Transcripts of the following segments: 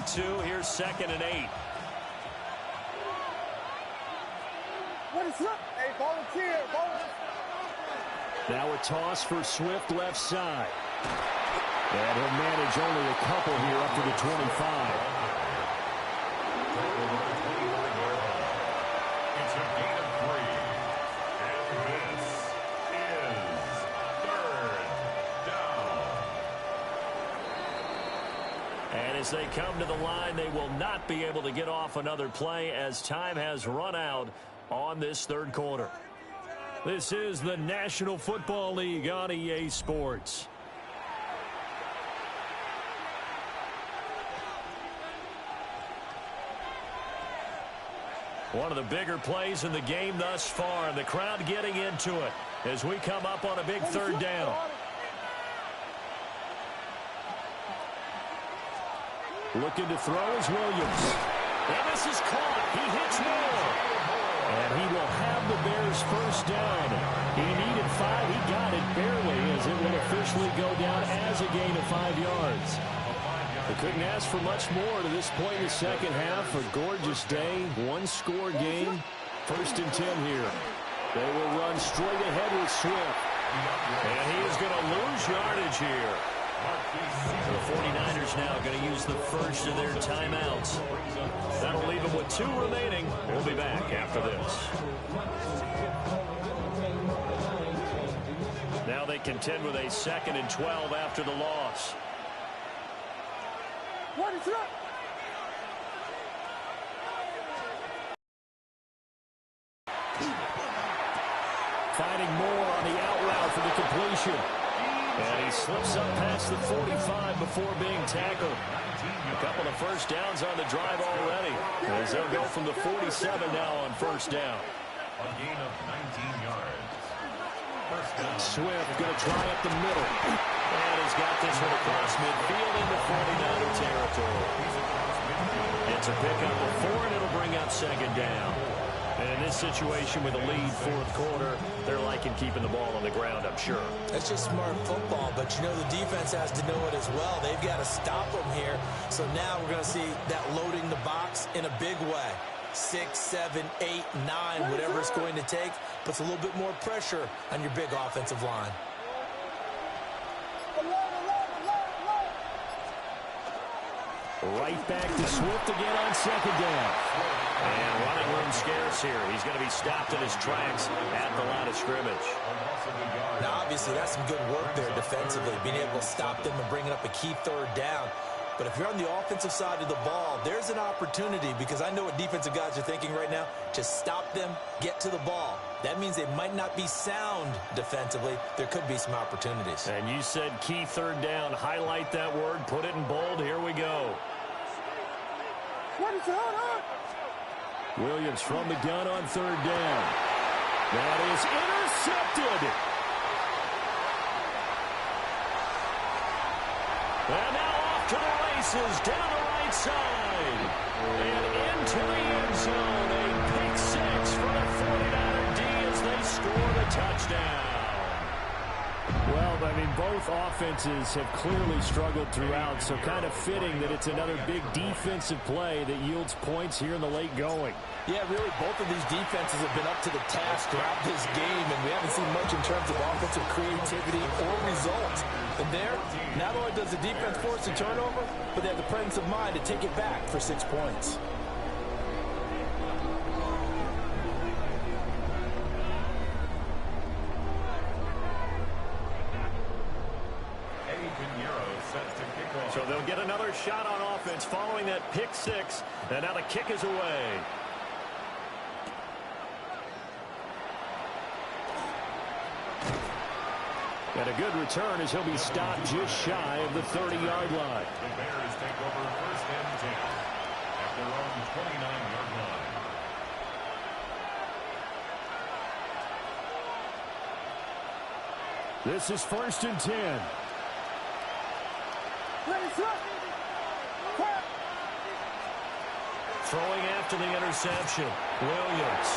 42. Here's 2nd and 8. What is up? Hey, volunteer. Now a toss for Swift left side. And he'll manage only a couple here up to the 25. It's a gain of 3. And this is 3rd down. And as they come to the line, they will not be able to get off another play as time has run out on this 3rd quarter. This is the National Football League on EA Sports. One of the bigger plays in the game thus far, and the crowd getting into it as we come up on a big 3rd down. Looking to throw is Williams. And this is caught. He hits Moore. And he will have the Bears 1st down. He needed 5. He got it barely as it will officially go down as a gain of 5 yards. They couldn't ask for much more to this point in the 2nd half. A gorgeous day, 1-score game. 1st and 10 here. They will run straight ahead with Swift. And he is going to lose yardage here. The 49ers now going to use the first of their timeouts. That'll leave them with 2 remaining. We'll be back after this. Now they contend with a 2nd and 12 after the loss. What is up? Fighting more on the out route for the completion. And he slips up past the 45 before being tackled. A couple of 1st downs on the drive already, as they'll go from the 47 now on 1st down. A gain of 19 yards. 1st down. Swift going to try up the middle. And he's got this one across midfield into 49er territory. It's a pickup of 4, and it'll bring up 2nd down. And in this situation with a lead 4th quarter, they're liking keeping the ball on the ground, I'm sure. That's just smart football, but you know the defense has to know it as well. They've got to stop them here. So now we're going to see that loading the box in a big way. 6, 7, 8, 9, whatever it's going to take, puts a little bit more pressure on your big offensive line. Right back to Swift again on 2nd down. And running room scarce here. He's going to be stopped in his tracks at the line of scrimmage. Now, obviously, that's some good work there defensively, being able to stop them and bringing up a key 3rd down. But if you're on the offensive side of the ball, there's an opportunity, because I know what defensive guys are thinking right now. Just stop them, get to the ball. That means they might not be sound defensively. There could be some opportunities. And you said key 3rd down. Highlight that word. Put it in bold. Here we go. What is up? Williams from the gun on 3rd down. That is intercepted. And now off to the races, down the right side. And into the end zone. A pick 6 for the 49er D as they score the touchdown. Well, I mean, both offenses have clearly struggled throughout, so kind of fitting that it's another big defensive play that yields points here in the late going. Yeah, really, both of these defenses have been up to the task throughout this game, and we haven't seen much in terms of offensive creativity or results. And there, not only does the defense force a turnover, but they have the presence of mind to take it back for 6 points. So they'll get another shot on offense following that pick 6, and now the kick is away. And a good return as he'll be stopped just shy of the 30-yard line. The Bears take over 1st and 10 at their own 29-yard line. This is 1st and 10. Throwing after the interception, Williams,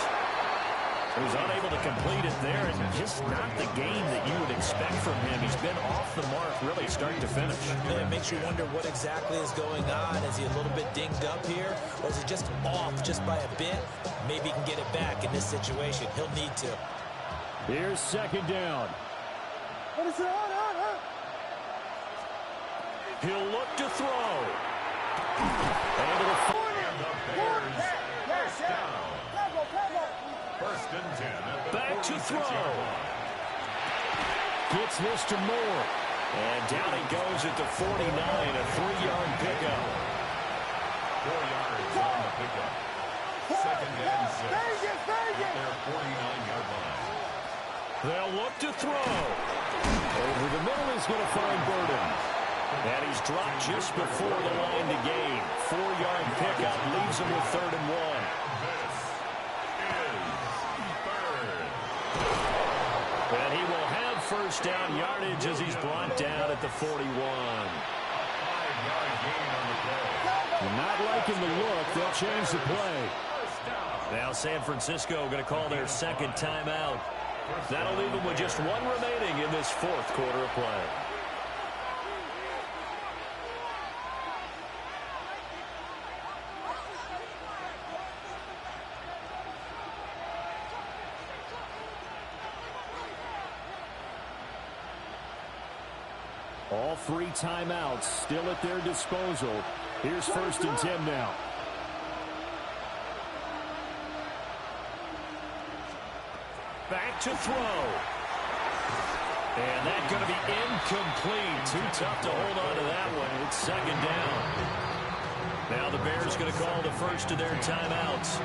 who's unable to complete it there, and just not the game that you would expect from him. He's been off the mark really start to finish. And it makes you wonder what exactly is going on. Is he a little bit dinged up here, or is it just off just by a bit? Maybe he can get it back in this situation. He'll need to. Here's second down. What is it? He'll look to throw. And it'll First and 10. back to throw. Gets this to Moore. And down he goes at the 49, a 3-yard pickup. 4 yards on the pickup. Second and 6. At their 49-yard line. They'll look to throw. Over the middle is going to find Burden. And he's dropped just before the line to gain. 4-yard pickup leaves him with 3rd and 1. And he will have first down yardage as he's brought down at the 41. 5-yard gain on the play. Not liking the look. They'll change the play. Now San Francisco going to call their second timeout. That'll leave them with just 1 remaining in this 4th quarter of play. All 3 timeouts still at their disposal. Here's first and 10 now. Back to throw. And that's going to be incomplete. Too tough to hold on to that one. It's second down. Now the Bears going to call the first of their timeouts.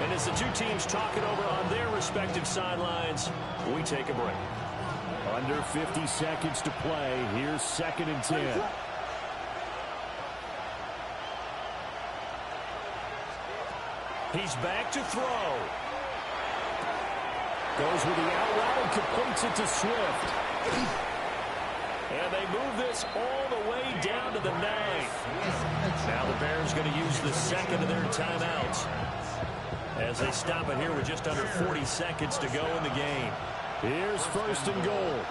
And as the two teams talk it over on their respective sidelines, we take a break. Under 50 seconds to play. Here's second and 10. He's back to throw. Goes with the out route and completes it to Swift. And they move this all the way down to the 9. Now the Bears going to use the second of their timeouts as they stop it here with just under 40 seconds to go in the game. Here's first and goal.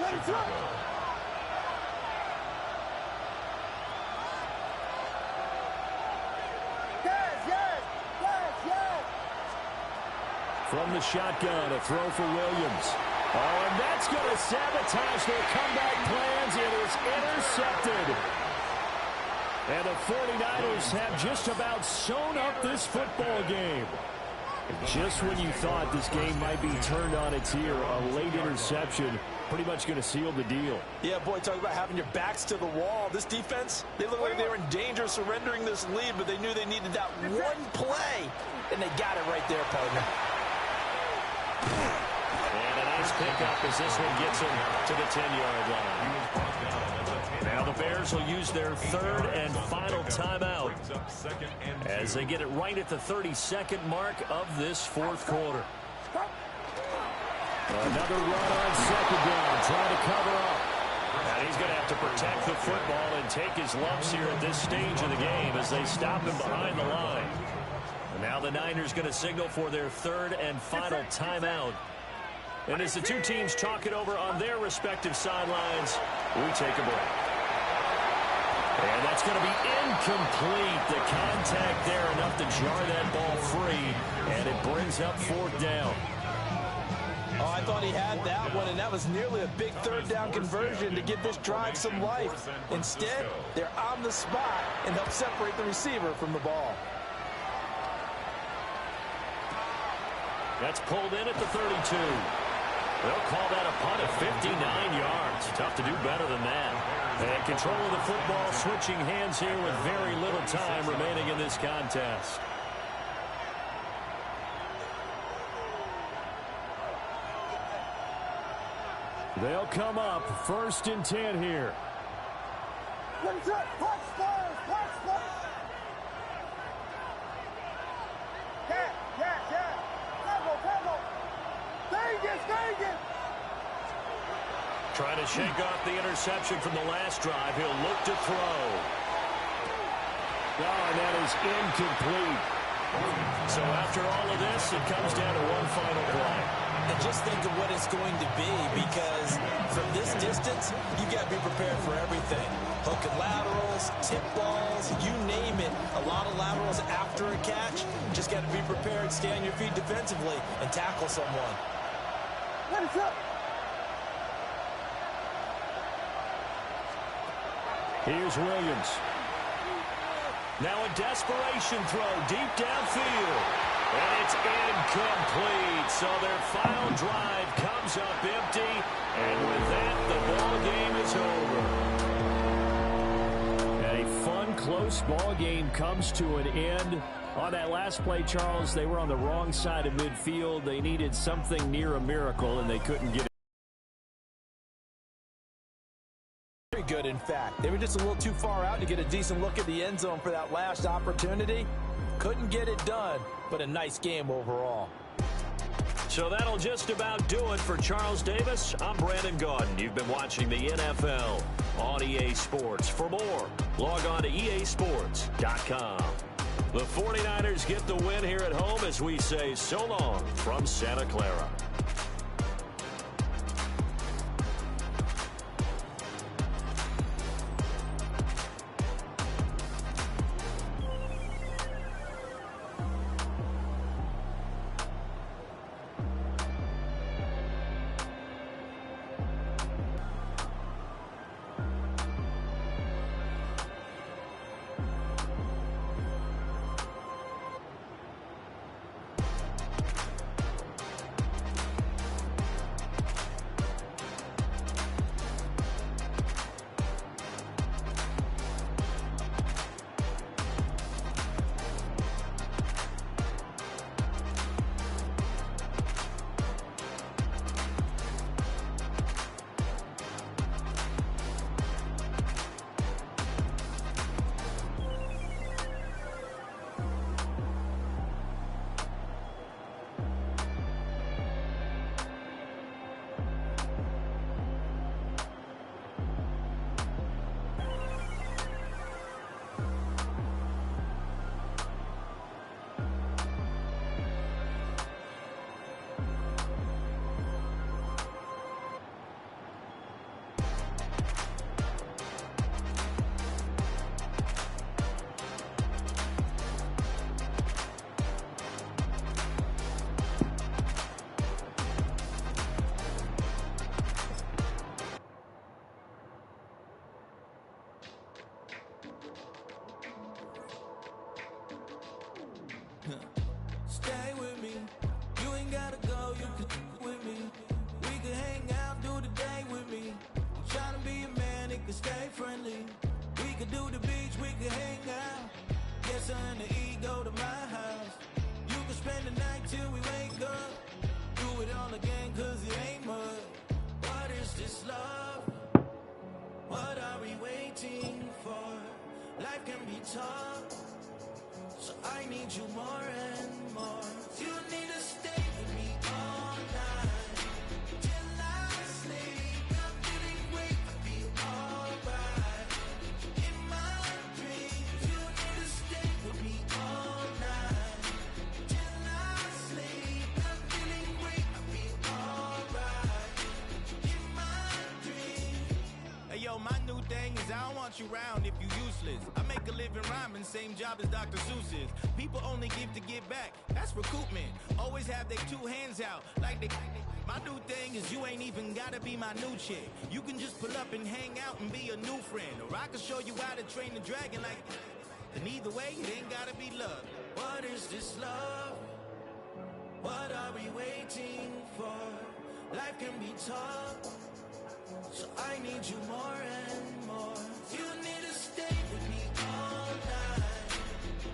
From the shotgun, a throw for Williams. Oh, and that's going to sabotage their comeback plans. It is intercepted. And the 49ers have just about sewn up this football game. Just when you thought this game might be turned on its ear, a late interception pretty much going to seal the deal. Yeah, boy, talk about having your backs to the wall. This defense, they look like they were in danger of surrendering this lead, but they knew they needed that one play, and they got it right there, partner. And a nice pickup as this one gets him to the 10-yard line. Now the Bears will use their third and final timeout as they get it right at the 32nd mark of this 4th quarter. Another run on second down, trying to cover up. And he's going to have to protect the football and take his lumps here at this stage of the game as they stop him behind the line. And now the Niners going to signal for their third and final timeout. And as the two teams talk it over on their respective sidelines, we take a break. And that's going to be incomplete. The contact there enough to jar that ball free, and it brings up 4th down. Oh, I thought he had that one, and that was nearly a big 3rd down conversion to give this drive some life. Instead, they're on the spot and help separate the receiver from the ball. That's pulled in at the 32. They'll call that a punt of 59 yards. Tough to do better than that. And control of the football switching hands here with very little time remaining in this contest. They'll come up 1st and 10 here. Trying to shake off the interception from the last drive. He'll look to throw. Oh, and that is incomplete. So after all of this, it comes down to one final play. And just think of what it's going to be, because from this distance, you've got to be prepared for everything. Hook and laterals, tip balls, you name it. A lot after a catch, just got to be prepared, stay on your feet defensively, and tackle someone. What is up? Here's Williams. Now a desperation throw deep downfield. And it's incomplete. So their final drive comes up empty. And with that, the ball game is over. And a fun, close ball game comes to an end. On that last play, Charles, they were on the wrong side of midfield. They needed something near a miracle, and they couldn't get it. Very good, in fact. They were just a little too far out to get a decent look at the end zone for that last opportunity. Couldn't get it done, but a nice game overall. So that'll just about do it for Charles Davis. I'm Brandon Gaudin. You've been watching the NFL on EA Sports. For more, log on to easports.com. The 49ers get the win here at home as we say so long from Santa Clara. Stay with me. You ain't gotta go, you can with me. We can hang out, do the day with me. I'm trying to be a man that can stay friendly. We could do the beach, we can hang out. Get her in the ego to my house. You can spend the night till we wake up. Do it all again, cause it ain't mud. What is this love? What are we waiting for? Life can be tough, so I need you more and more. You need to stay with me all night till I sleep. I'm feeling great, I feel alright. In my dreams, you need to stay with me all night till I sleep. I'm feeling great, I feel alright. In my dreams. Hey yo, my new thing is I don't want you around if you useless. I make a living rhyming, same job as Dr. Seuss's. People only give to get back, that's recoupment. Always have their two hands out, like they. My new thing is you ain't even gotta be my new chick. You can just pull up and hang out and be a new friend. Or I can show you how to train the dragon like. And either way, it ain't gotta be love. What is this love? What are we waiting for? Life can be tough, so I need you more and more. You need to stay with me all night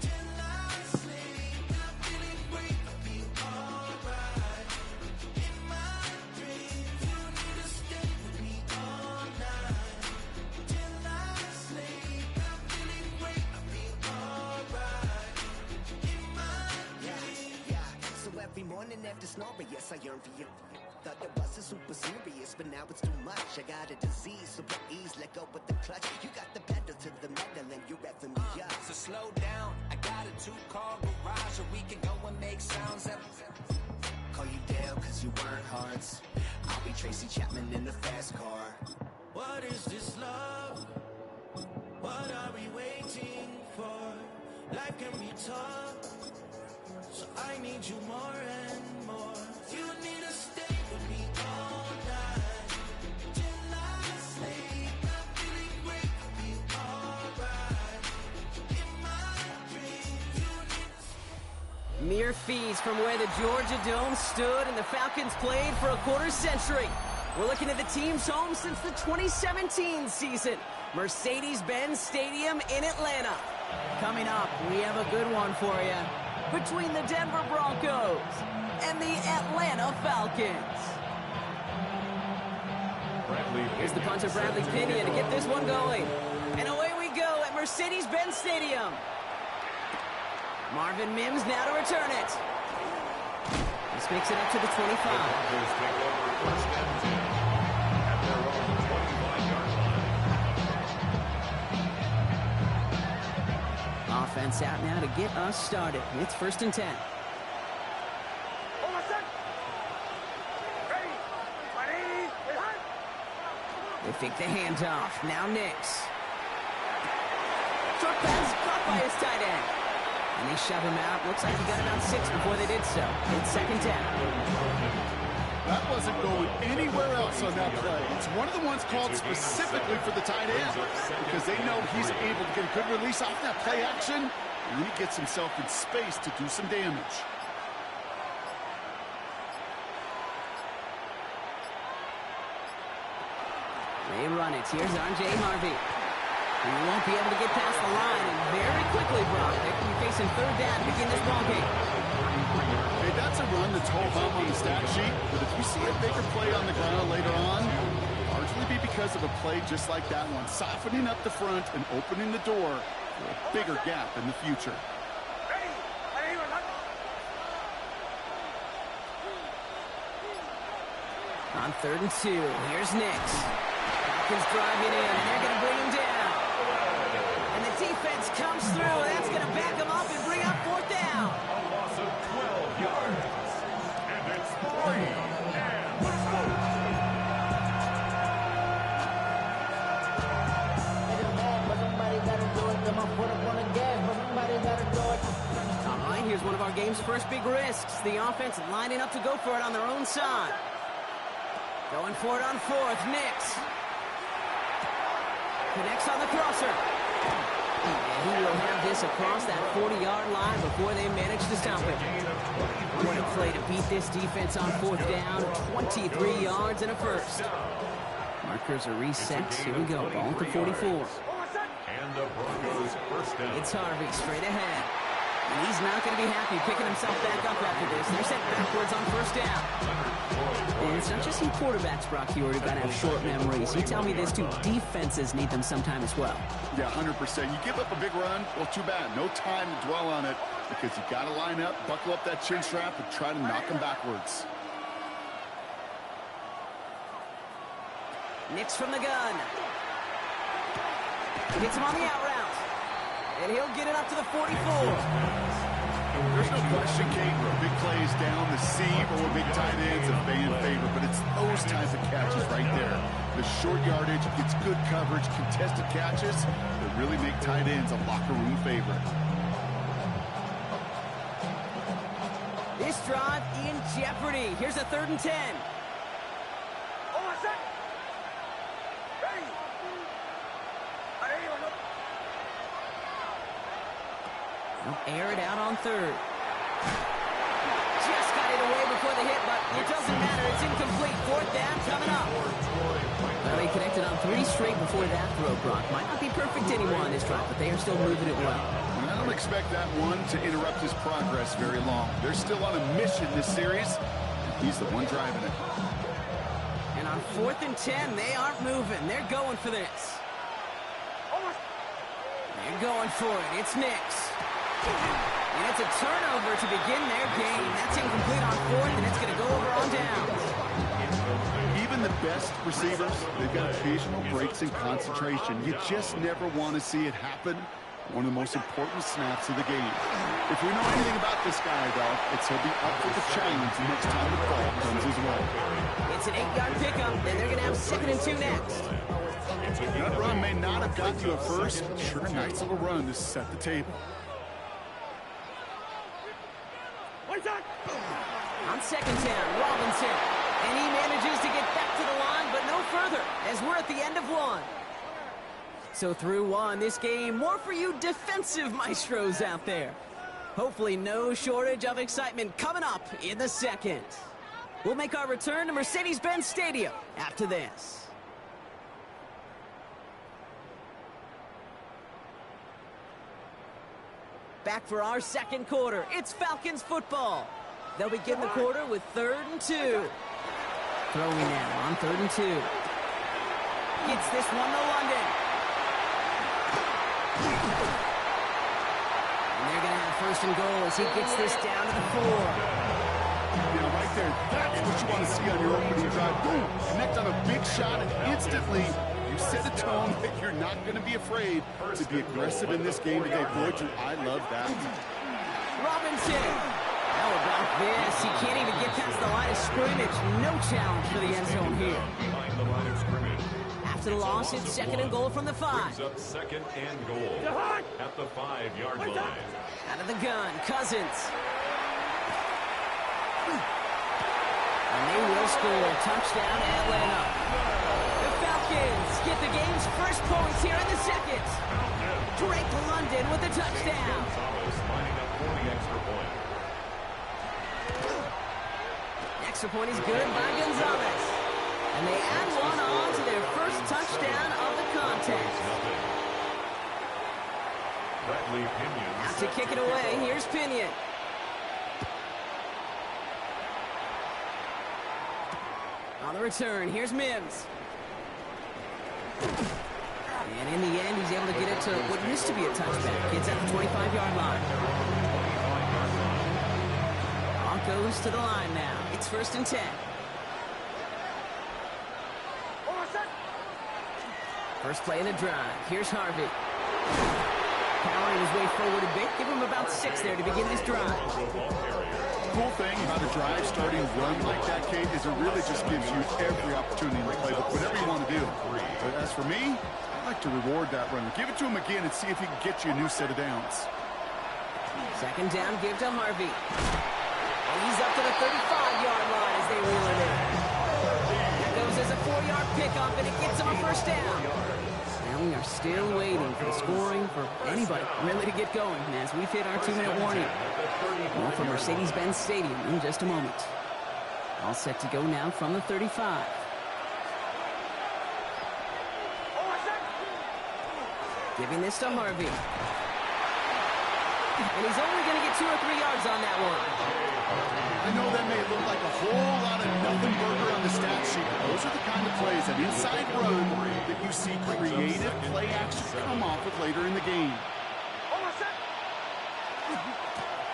till I sleep. I'm feeling great, I feel alright. In my dreams, you need to stay with me all night till I sleep. I'm feeling great, I feel alright. In my dreams. Yeah. So every morning after snoring, yes, I yearn for you. Thought it wasn't super serious, but now it's too much. I got a disease, so at ease, let go with the clutch. You got the pedal to the metal and you're revving me up. So slow down, I got a 2-car garage, or we can go and make sounds up. Call you Dale, cause you weren't hearts. I'll be Tracy Chapman in the fast car. What is this love? What are we waiting for? life can be tough, so I need you more and more. You need to stay with me all night till I sleep. I'm feeling great, I'll be alright. In my dreams, you need to... Mere fees from where the Georgia Dome stood and the Falcons played for a quarter century. We're looking at the team's home since the 2017 season. Mercedes-Benz Stadium in Atlanta. Coming up, we have a good one for you. Between the Denver Broncos and the Atlanta Falcons. Here's the punter, Bradley Pinion, to get this one going. And away we go at Mercedes-Benz Stadium. Marvin Mims now to return it. This makes it up to the 25. Offense out now to get us started. It's 1st and 10. They fake the handoff. Now Nix. Short pass caught by his tight end. And they shove him out. Looks like he got about 6 before they did so. It's 2nd down. That wasn't going anywhere else on that play. It's one of the ones called specifically for the tight end because they know he's able to get a good release off that play action, and he gets himself in space to do some damage. They run it. Here's R.J. Harvey. He won't be able to get past the line, and very quickly, Brock, they can be facing 3rd down to begin this ballgame. Hey, that's a run that's whole hum on the stat sheet, but if you see a bigger play on the ground later on, it'll largely be because of a play just like that one, softening up the front and opening the door for a bigger gap in the future. On 3rd and 2, here's Nix. Falcons driving in, and they're going to bring him down. And the defense comes through, and that's going to back him up and bring up 4th down. A loss of 12 yards. And it's 3 and 4. All right, here's one of our game's first big risks. The offense lining up to go for it on their own side. Going for it on 4th, Nix. Connects on the crosser. And he will have this across that 40-yard line before they manage to stop it. What a play to beat this defense on 4th down. 23 yards and a first. Markers are reset. Here we go. Ball at the 44. And the Broncos 1st down. It's Harvey straight ahead. And he's not going to be happy picking himself back up after this. They're sent backwards on 1st down. And it's not just you quarterbacks, Brock, you already got to have short memories. You tell me this too, defenses need them sometime as well. Yeah, 100%. You give up a big run, well, too bad. No time to dwell on it because you got to line up, buckle up that chin strap, and try to knock them backwards. Nix from the gun. Hits him on the out route. And he'll get it up to the 44. There's no question, Kate, big plays down the seam or big tight ends of fan favorite, but it's those types of catches right there. The short yardage, gets good coverage, contested catches that really make tight ends a locker room favorite. This drive in jeopardy. Here's a 3rd and 10. They'll air it out on 3rd. Just got it away before the hit, but it doesn't matter. It's incomplete. 4th down coming up. Well, he connected on 3 straight before that throw, Brock. Might not be perfect anymore on this drive, but they are still moving it well. And I don't expect that one to interrupt his progress very long. They're still on a mission this series. He's the one driving it. And on 4th and 10, they aren't moving. They're going for this. They're going for it. It's Nix. And it's a turnover to begin their game. That's incomplete on 4th, and it's going to go over on down. Even the best receivers, they've got occasional breaks in concentration. You just never want to see it happen. One of the most important snaps of the game. If we know anything about this guy, though, it's he'll be up for the challenge the next time the ball comes his way. It's an 8-yard pickup, and they're going to have 2nd and 2 next. That run may not have got you a first, but sure a nice little run to set the table. On second down, Robinson. And he manages to get back to the line, but no further, as we're at the end of one. So through one, this game, more for you defensive maestros out there. Hopefully no shortage of excitement coming up in the second. We'll make our return to Mercedes-Benz Stadium after this. Back for our second quarter. It's Falcons football. They'll begin the quarter with 3rd and 2. Throwing now on 3rd and 2. Gets this one to London. And they're going to have 1st and goal as he gets this down to the 4. You know, right there, that's what you want to see on your opening drive. Boom, connect on a big shot, and instantly you set a tone that you're not going to be afraid to be aggressive in this game today. Boy, I love that. Robinson. How about this? He can't even get past the line of scrimmage. No challenge for the end zone here. Behind the line of scrimmage. After the loss, it's 2nd and goal from the 5. Brings up 2nd and goal at the 5-yard line. Out of the gun, Cousins. And they will score. Touchdown, Atlanta. The Falcons get the game's first points here in the second. Drake London with a touchdown. Thomas lining up for the extra point. Extra point is good by Gonzalez. And they add one on to their first touchdown of the contest. Bradley Pinion. Out to kick it away, here's Pinion. On the return, here's Mims. And in the end, he's able to get it to what used to be a touchback. It's at the 25-yard line. Broncos to the line now. It's 1st and 10. First play of the drive. Here's Harvey. Powering his way forward a bit. Give him about 6 there to begin this drive. Cool thing about a drive starting run like that, Kate, is it really just gives you every opportunity in the playbook, whatever you want to do. But as for me, I like to reward that runner. Give it to him again and see if he can get you a new set of downs. 2nd down, give to Harvey. And he's up to the 35-yard line as they reel it in. That goes as a 4-yard pickup, and it gets him a 1st down. Now we are still waiting for the scoring for anybody really to get going as we've hit our 2-minute warning. More from Mercedes-Benz Stadium in just a moment. All set to go now from the 35. Giving this to Harvey. And he's only going to get 2 or 3 yards on that one. I know that may look like a whole lot of nothing burger on the stat sheet, but those are the kind of plays, an inside run, that you see creative play action come off with later in the game.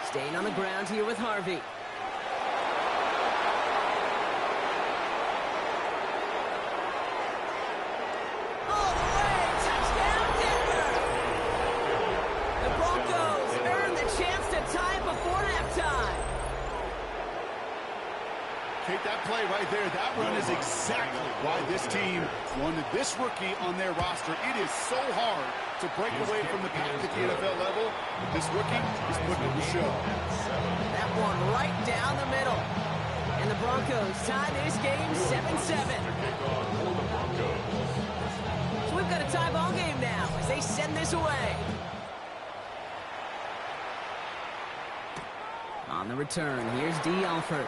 Staying on the ground here with Harvey. All the way! Touchdown, Denver! The Broncos earn the chance to tie it before halftime. Kate, that play right there, that run is exactly why this team wanted this rookie on their roster. It is so hard to break away from the pack at the NFL level. This rookie is putting it to show. That one right down the middle. And the Broncos tie this game 7-7. So we've got a tie ball game now as they send this away. On the return, here's D. Alford.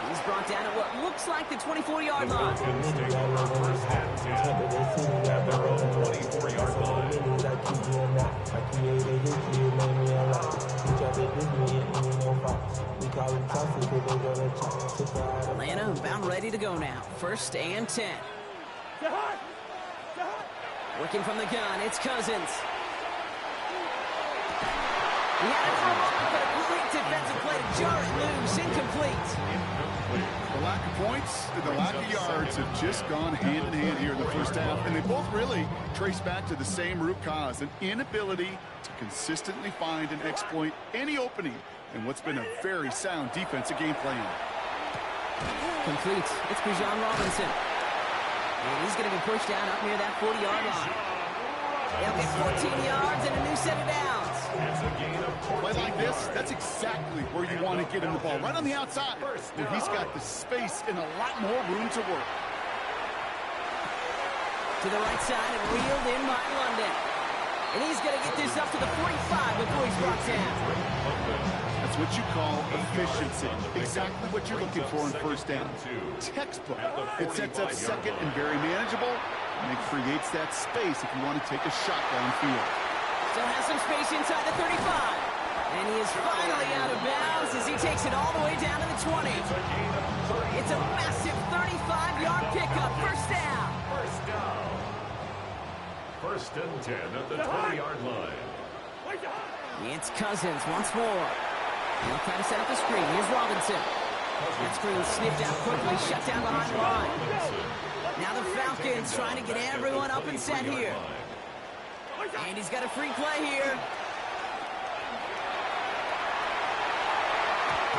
He's brought down at what looks like the 24-yard line. Atlanta about ready to go now. 1st and 10. Working from the gun, it's Cousins. He had it for a moment, but a great defensive play to jar it loose, incomplete. The lack of points and the lack of yards have just gone hand in hand here in the first half, and they both really trace back to the same root cause, an inability to consistently find and exploit any opening in what's been a very sound defensive game plan. Complete. It's Bijan Robinson. And he's going to be pushed down up near that 40-yard line. They'll get 14 yards and a new set of downs. Play like this, That's exactly where you want to get him the ball, right on the outside, where he's got the space and a lot more room to work. To the right side and reeled in by London. And he's going to get this up to the 45 before he's brought down. That's what you call efficiency. Exactly what you're looking for in first down. Textbook. It sets up second and very manageable, and it creates that space if you want to take a shot downfield. Still has some space inside the 35. And he is finally out of bounds as he takes it all the way down to the 20. It's a massive 35-yard pickup. First down. First and 10 at the 20-yard line. It's Cousins once more. He'll try to set up the screen. Here's Robinson. That screen sniffed out quickly, shut down behind the line. Now the Falcons trying to get everyone up and set here. And he's got a free play here.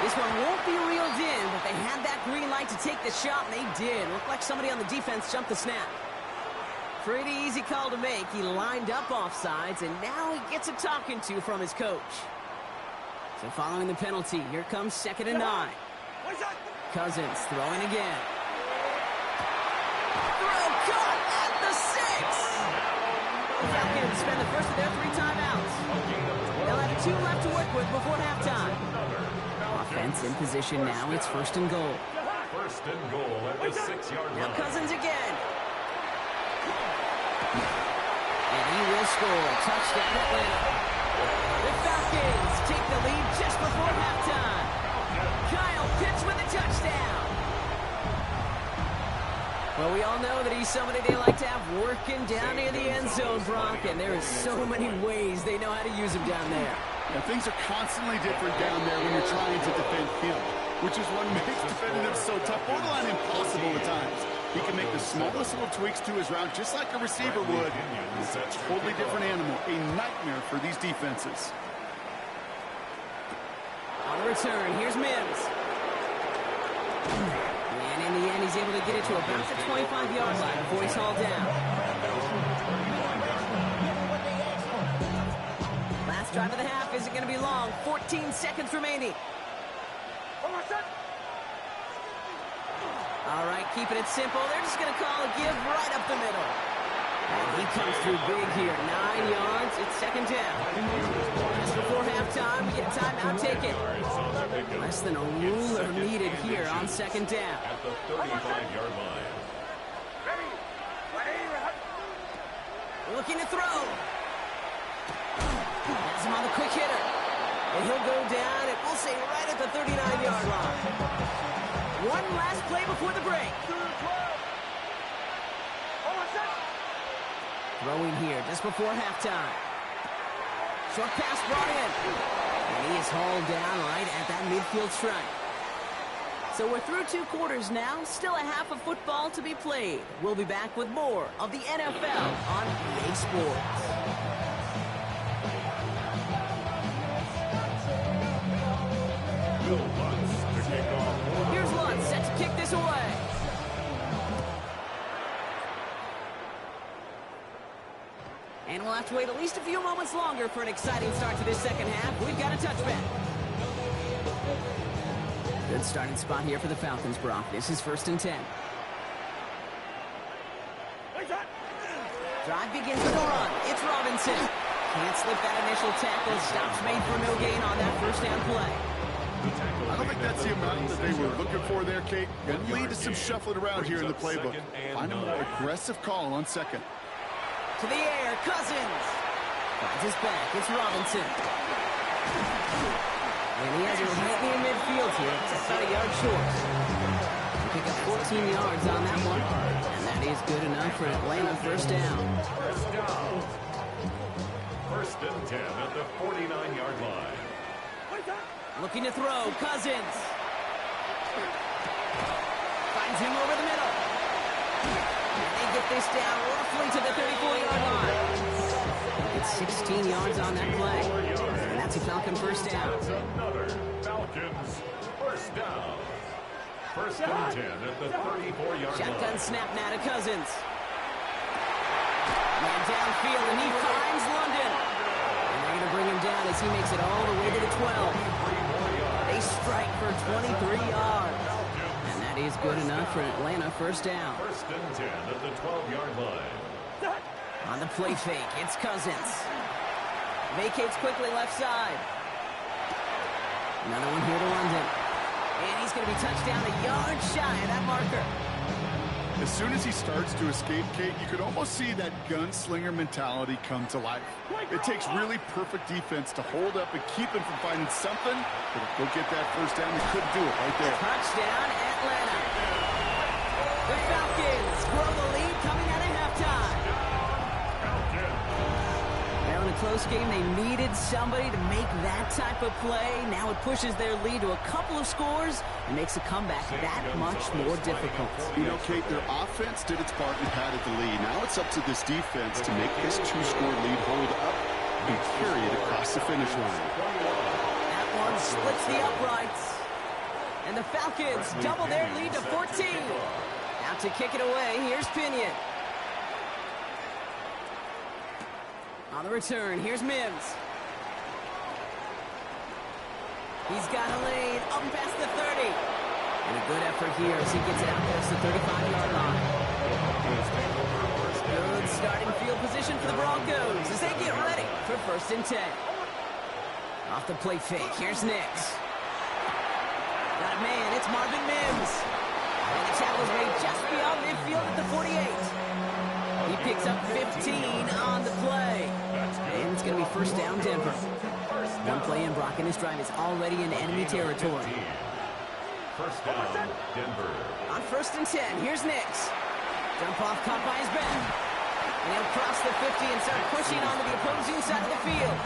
This one won't be reeled in, but they had that green light to take the shot, and they did. Looked like somebody on the defense jumped the snap. Pretty easy call to make. He lined up offsides, and now he gets a talking to from his coach. So following the penalty, here comes 2nd and 9. Cousins throwing again. Throw caught at the 6. The Falcons spend the first of their 3 timeouts. They'll have 2 left to work with before halftime. Offense in position now. It's 1st and goal. First and goal at the 6-yard line. Now Cousins again. And he will score. Touchdown Atlanta. The Falcons take the lead just before halftime. Kyle Pitts with a touchdown. Well, we all know that he's somebody they like to have working down near the end zone, Brock, and there is so many ways they know how to use him down there. Yeah, things are constantly different down there when you're trying to defend him, which is what makes defending him so tough, borderline impossible at times. He can make the smallest little tweaks to his route just like a receiver would. It's a totally different animal, a nightmare for these defenses. On the return, here's Mims. And in the end, he's able to get it to about the 25-yard line before he's hauled down. Last drive of the half isn't going to be long. 14 seconds remaining. All right, keeping it simple. They're just going to call a give right up the middle. And he comes through big here. 9 yards. It's 2nd down. Just before halftime, we get a timeout taken. Less than a ruler needed here on 2nd down. At the 35-yard line. Looking to throw. Has him on the quick hitter. And he'll go down, and we'll say right at the 39-yard line. One last play before the break. Throwing here just before halftime. Short pass brought in. And he is hauled down right at that midfield stripe. So we're through 2 quarters now. Still a half of football to be played. We'll be back with more of the NFL on EA Sports. Here's Lutz set to kick this away. And we'll have to wait at least a few moments longer for an exciting start to this second half. We've got a touchback. Good starting spot here for the Falcons, Brock. This is 1st and 10. Drive begins with a run. It's Robinson. Can't slip that initial tackle. Stops made for no gain on that first down play. I don't think that's the amount that they were looking for there, Kate. Going to lead to some shuffling around here in the playbook. Find a more aggressive call on 2nd. To the air, Cousins. Finds his back. It's Robinson. And he has it right near midfield here. It's about a yard short. He pick up 14 yards on that one. And that is good enough for an Atlanta first down. First and 10 at the 49-yard line. Looking to throw, Cousins. Finds him over the middle. And they get this down roughly to the 34-yard line. It's 16 yards on that play. And that's a Falcon first down. That's another Falcons first down. First and 10 at the 34-yard line. Shotgun snap now to Cousins. Man downfield, and he finds London. And they're going to bring him down as he makes it all the way to the 12. They strike for 23 yards. And that is good enough for Atlanta. First down. First and 10 at the 12-yard line. On the play fake, it's Cousins. Vacates quickly left side. Another one here to London. And he's going to be touched down a yard shy of that marker. As soon as he starts to escape, Kate, you could almost see that gunslinger mentality come to life. It takes really perfect defense to hold up and keep him from finding something. But if they'll get that first down, they couldn't do it right there. Touchdown, Atlanta. The Falcons grow the lead coming out of halftime. Now in a close game, they needed somebody to make that type of play. Now it pushes their lead to a couple of scores and makes the comeback that much more difficult. You know, Kate, their offense did its part and padded the lead. Now it's up to this defense to make this two-score lead hold up and carry it across the finish line. That one splits the uprights. And the Falcons double their lead to 14. Out to kick it away, here's Pinion. On the return, here's Mims. He's got a lane up past the 30. And a good effort here as he gets it out past the 35-yard line. Good starting field position for the Broncos as they get ready for first and 10. Off the play fake, here's Nix. Got a man, it's Marvin Mims. And the tackle's made just beyond midfield at the 48. He picks up 15 on the play. And it's going to be first down, Denver. One play in, Brock, and his drive is already in enemy territory. First down, Denver. On first and 10, here's Nix. Jump off caught by his Ben. And he'll cross the 50 and start pushing onto the opposing side of the field.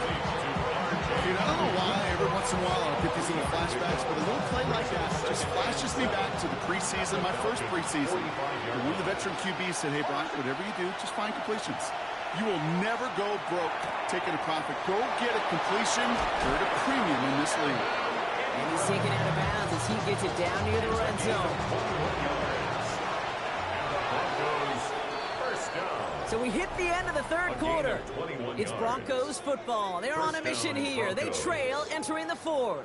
Dude, I don't know why every once in a while I'll get these little flashbacks, but a little play like that just flashes me back to the preseason, my first preseason. And one of the veteran QBs said, hey, Brian, whatever you do, just find completions. You will never go broke taking a profit. Go get a completion. They're at a premium in this league. And he's taken out of bounds as he gets it down near the red zone. So we hit the end of the third quarter. It's Broncos football. They're on a mission here. They trail entering the fourth.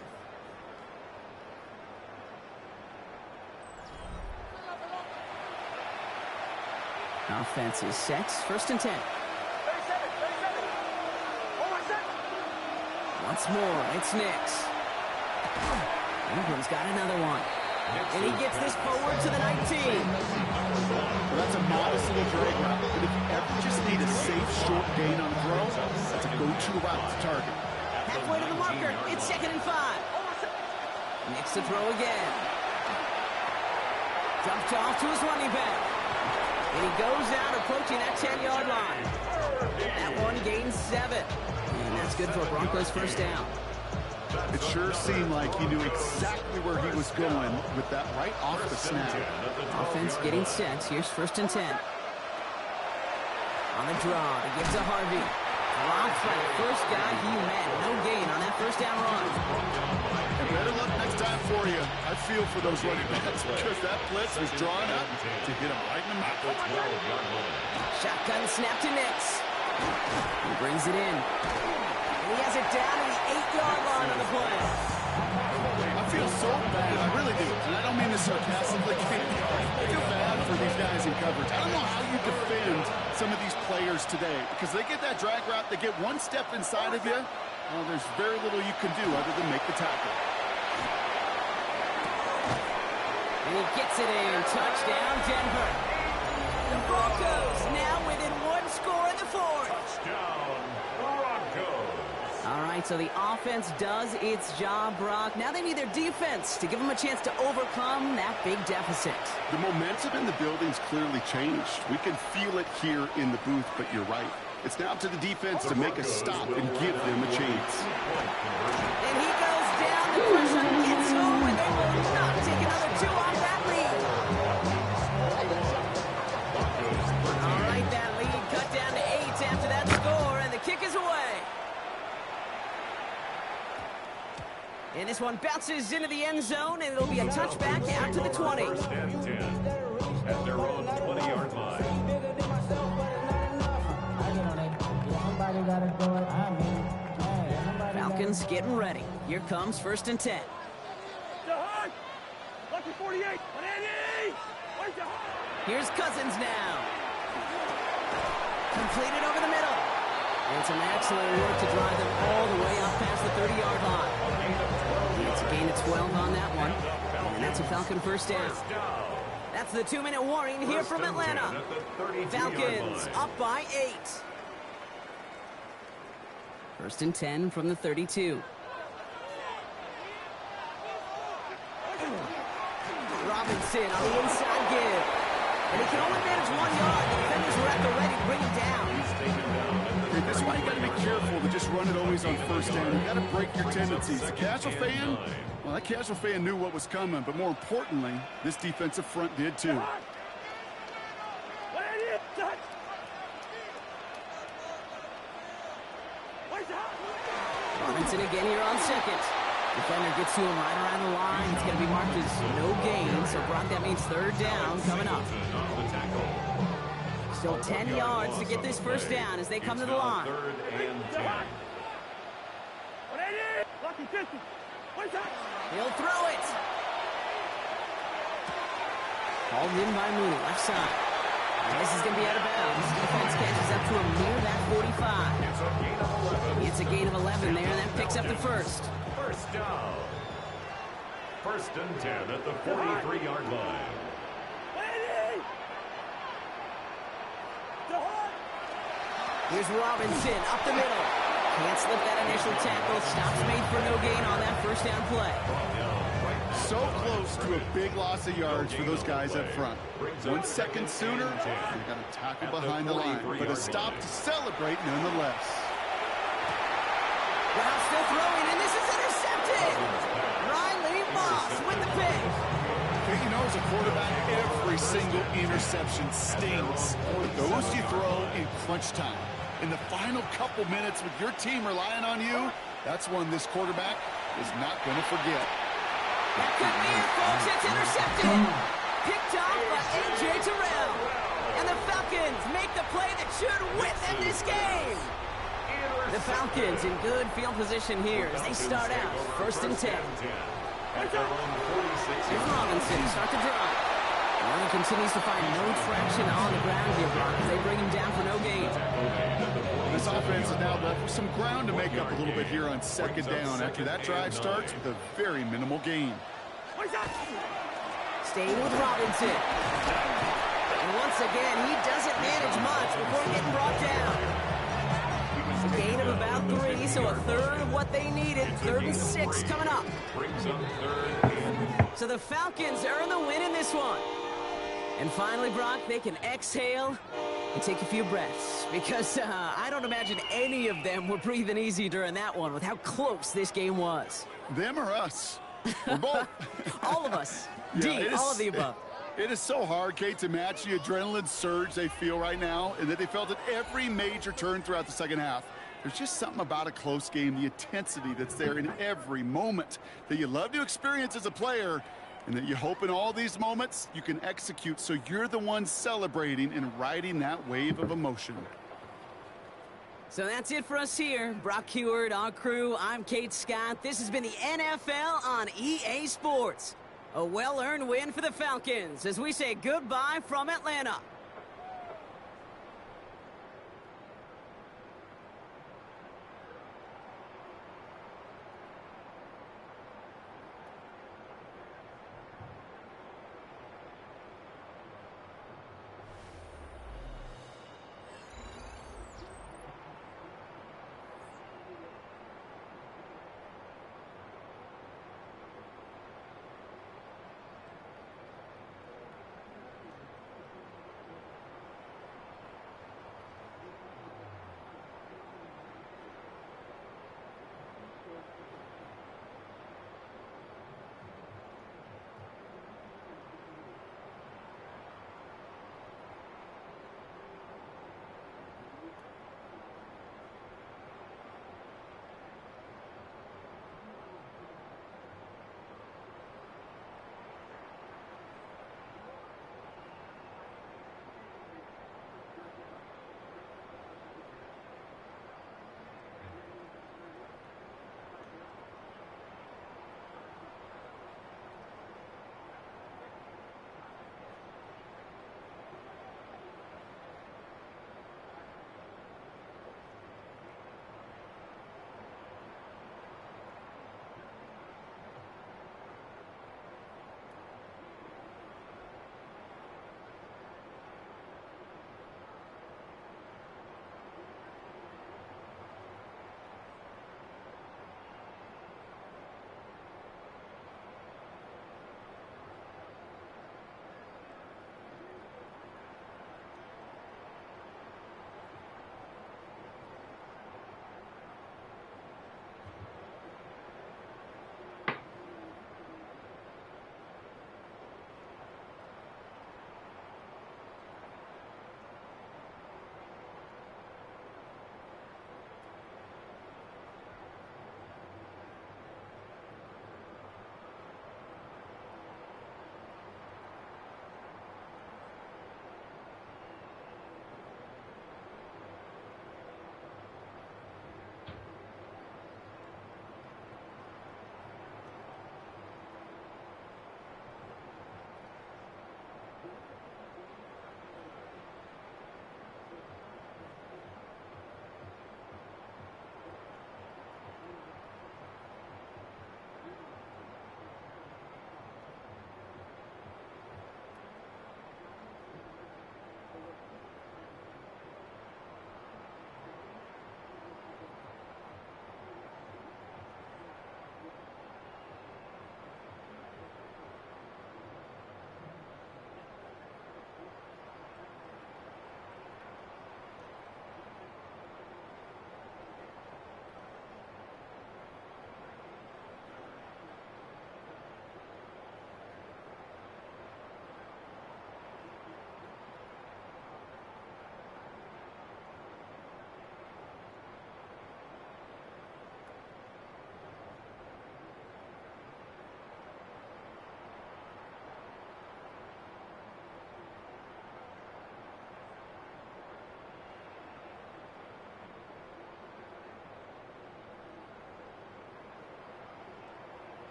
Offense is set. First and 10. Once more, it's Nix. Ingram's got another one. And he gets this forward to the 19. Well, that's a modest little drag route. But if you ever just need a safe, short gain on a throw, that's a go-to route to target. Halfway to the marker. It's 2nd and 5. Nix to throw again. Dumped off to his running back. And he goes out approaching that 10-yard line. That one gains 7. And that's good for a Broncos first down. It sure seemed like he knew exactly where he was going with that right off the snap. Offense getting set. Here's first and 10. On the draw, to give to Harvey. Blocked by the first guy he met. No gain on that first down run. And better luck next time for you. I feel for those running backs because that blitz was drawn up to hit him right in the mouth. Shotgun snap to Nix. He brings it in. And he has it down to the 8-yard line on the play. I feel so bad. I really do. And I don't mean this sarcastically. I feel bad for these guys in coverage. I don't know how you defend some of these players today because they get that drag route, they get one step inside of you. Well, there's very little you can do other than make the tackle. And he gets it in. Touchdown, Denver. The Broncos now within one score in the fourth. Touchdown, Broncos. All right, so the offense does its job, Brock. Now they need their defense to give them a chance to overcome that big deficit. The momentum in the building's clearly changed. We can feel it here in the booth, but you're right. It's now up to the defense to make a stop and give them a chance. And he goes down. The pressure gets home, and they will not take another 2 off that lead. All right, that lead cut down to 8 after that score, and the kick is away. And this one bounces into the end zone, and it'll be a touchback out to the 20. First and 10 at their own 20-yard line. Falcons getting ready. Here comes 1st and 10. Lucky 48. 180. Here's Cousins now. Completed over the middle. And some excellent work to drive them all the way up past the 30-yard line. It's a gain of 12 on that one. And that's a Falcon first down. That's the 2-minute warning here from Atlanta. Falcons up by 8. 1st and 10 from the 32. Robinson on the inside give. And he can only manage 1 yard. The defenders were at the ready to bring him down. Hey, this is why you got to be careful to just run it always on 1st down. You got to break your tendencies. The casual fan, well, that casual fan knew what was coming, but more importantly, this defensive front did too. Robinson again here on 2nd. Defender gets to him right around the line. It's going to be marked as no gain. So, Brock, that means 3rd down coming up. Still 10 yards to get this 1st down as they come to the line. He'll throw it. Called in by Mooney, left side. And this is going to be out of bounds. Defense catches up to him near that 45. It's a gain of 11 there, and that picks up the 1st. 1st down. 1st and 10 at the 43-yard line. Here's Robinson up the middle. Can't slip that initial tackle. Stops made for no gain on that 1st down play. So close to a big loss of yards for those guys up front. 1 second sooner, they got a tackle behind the line, but a stop to celebrate nonetheless. Brown still throwing, and this is intercepted. Riley Moss with the pick. You know, as a quarterback, every single interception stings. Those you throw in crunch time. In the final couple minutes with your team relying on you, that's one this quarterback is not going to forget. That could be it, folks. It's intercepted. Picked off by A.J. Terrell. And the Falcons make the play that should win them this game. The Falcons in good field position here as they start out 1st and 10. Here's Robinson to start the drive. Well, he continues to find no traction on the ground here, Brock, as they bring him down for no gain. This offense is now left with some ground to make up a little bit here on 2nd down after that drive starts with a very minimal gain. Staying with Robinson. And once again, he doesn't manage much before getting brought down. A gain of about 3, so a 1/3 of what they needed. 3rd and 6 coming up. So the Falcons earn the win in this one. And finally, Brock, they can exhale and take a few breaths, because I don't imagine any of them were breathing easy during that one with how close this game was. Them or us? We're both. All of us. Yeah, all of the above. It is so hard, Kate, to match the adrenaline surge they feel right now, and that they felt at every major turn throughout the 2nd half. There's just something about a close game, the intensity that's there in every moment that you love to experience as a player, and that you hope in all these moments you can execute so you're the one celebrating and riding that wave of emotion. So that's it for us here. Brock Huard, our crew, I'm Kate Scott. This has been the NFL on EA Sports. A well-earned win for the Falcons as we say goodbye from Atlanta.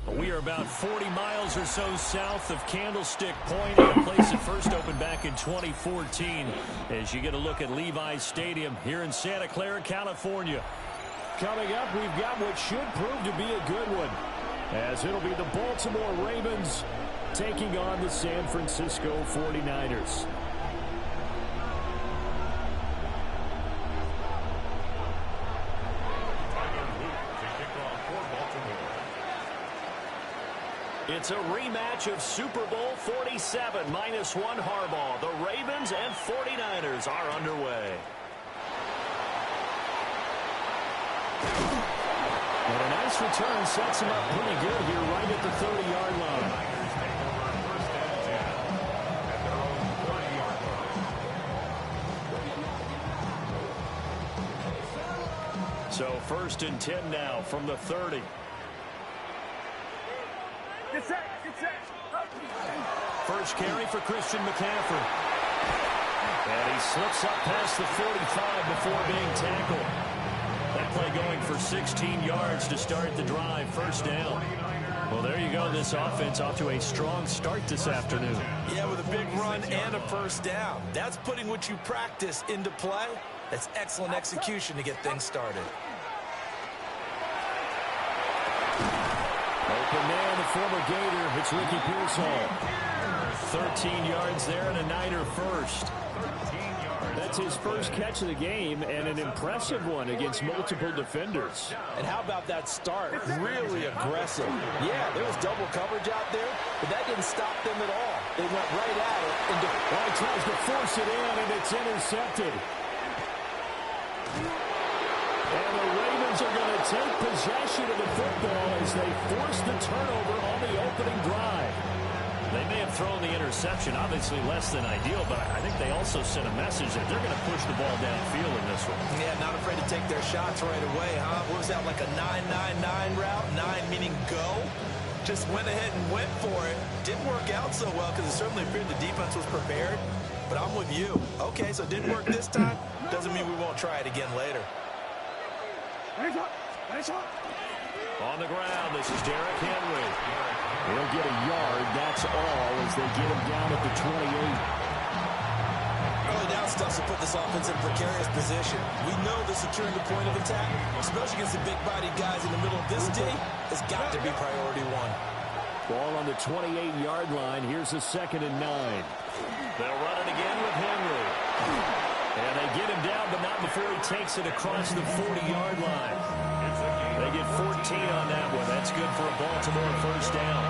We are about 40 miles or so south of Candlestick Point, a place that first opened back in 2014, as you get a look at Levi's Stadium here in Santa Clara, California. Coming up, we've got what should prove to be a good one, as it'll be the Baltimore Ravens taking on the San Francisco 49ers. It's a rematch of Super Bowl 47, -1 Harbaugh. The Ravens and 49ers are underway. And a nice return sets him up pretty good here right at the 30-yard line. So 1st and 10 now from the 30. Get set, get set. First carry for Christian McCaffrey. And he slips up past the 45 before being tackled. That play going for 16 yards to start the drive. First down. Well, there you go. This offense off to a strong start this afternoon. Yeah, with a big run and a first down. That's putting what you practice into play. That's excellent execution to get things started. Open man, the former Gator. It's Ricky Pearsall. 13 yards there and a Niner first. That's his first catch of the game and an impressive one against multiple defenders. And how about that start? Really aggressive. Yeah, there was double coverage out there, but that didn't stop them at all. They went right at it. And he tries to force it in, and it's intercepted. And the Ravens are going to take possession of the football as they force the turnover on the opening drive. They may have thrown the interception, obviously less than ideal, but I think they also sent a message that they're going to push the ball downfield in this one. Yeah, not afraid to take their shots right away, huh? What was that, like a 9-9-9 route? 9 meaning go? Just went ahead and went for it. Didn't work out so well because it certainly appeared the defense was prepared. But I'm with you. Okay, so it didn't work this time. Doesn't mean we won't try it again later. On the ground, this is Derrick Henry. He'll get a yard, that's all, as they get him down at the 28. Early down stuff to put this offense in a precarious position. We know that securing the point of attack, especially against the big-bodied guys in the middle of this D, has got to be priority one. Ball on the 28-yard line. Here's a 2nd and 9. They'll run it again with Henry. And they get him down, but not before he takes it across the 40-yard line. They get 14 on that one. That's good for a Baltimore first down.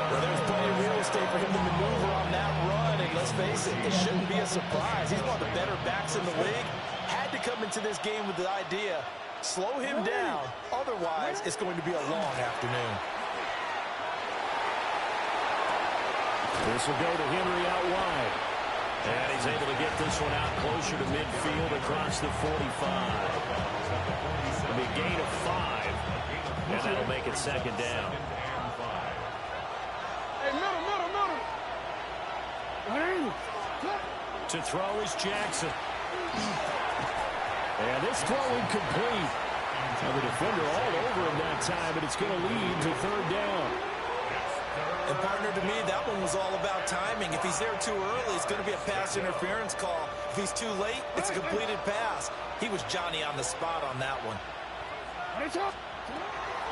Well, there's plenty of real estate for him to maneuver on that run. And let's face it, it shouldn't be a surprise. He's one of the better backs in the league. Had to come into this game with the idea, slow him down. Otherwise, it's going to be a long afternoon. This will go to Henry out wide. And he's able to get this one out closer to midfield across the 45. It'll be a gain of 5, and that'll make it 2nd down. Hey, middle. To throw is Jackson. And this throw incomplete. Now the defender all over him that time, but it's going to lead to 3rd down. And, partner, to me, that one was all about timing. If he's there too early, it's going to be a pass interference call. If he's too late, it's a completed pass. He was Johnny on the spot on that one.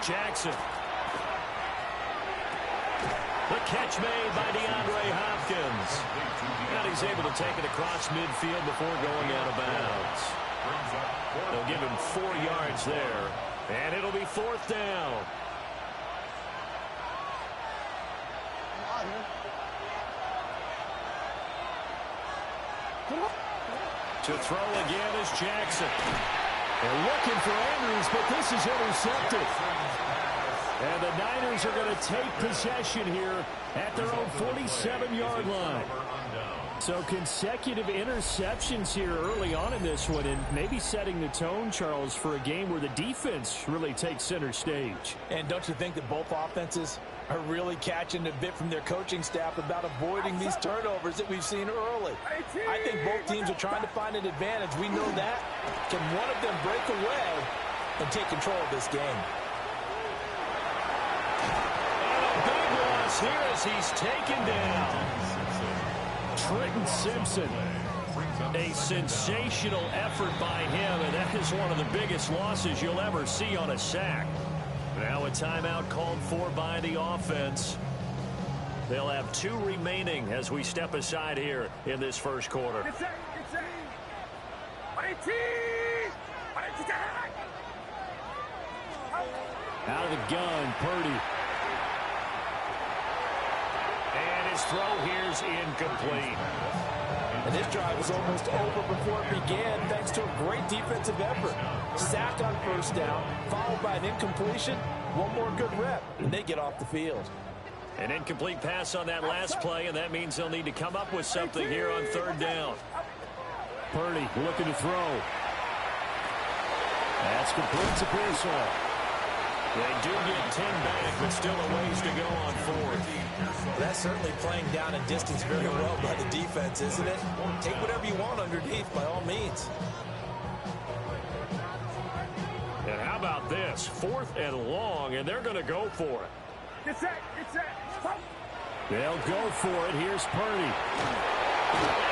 Jackson. The catch made by DeAndre Hopkins. And he's able to take it across midfield before going out of bounds. They'll give him 4 yards there, and it'll be 4th down. To throw again is Jackson. They're looking for Andrews, but this is intercepted. And the Niners are going to take possession here at their own 47-yard line. So consecutive interceptions here early on in this one, and maybe setting the tone, Charles, for a game where the defense really takes center stage. And don't you think that both offenses are really catching a bit from their coaching staff about avoiding these turnovers that we've seen early? I think both teams are trying to find an advantage. We know that. Can one of them break away and take control of this game? is here as he's taken down. Trenton Simpson. A sensational effort by him, and that is one of the biggest losses you'll ever see on a sack. Now a timeout called for by the offense. They'll have 2 remaining as we step aside here in this first quarter. Out of the gun, Purdy. And his throw here's incomplete. And this drive was almost over before it began thanks to a great defensive effort. Sack on first down, followed by an incompletion. One more good rep, and they get off the field. An incomplete pass on that last play, and that means they'll need to come up with something here on third down. Purdy looking to throw. That's complete to Pearsall. They do get 10 back, but still a ways to go on fourth. Well, that's certainly playing down in distance very well by the defense, isn't it? Take whatever you want underneath, by all means. And how about this? 4th and long, and they're going to go for it. Get set. They'll go for it. Here's Purdy. And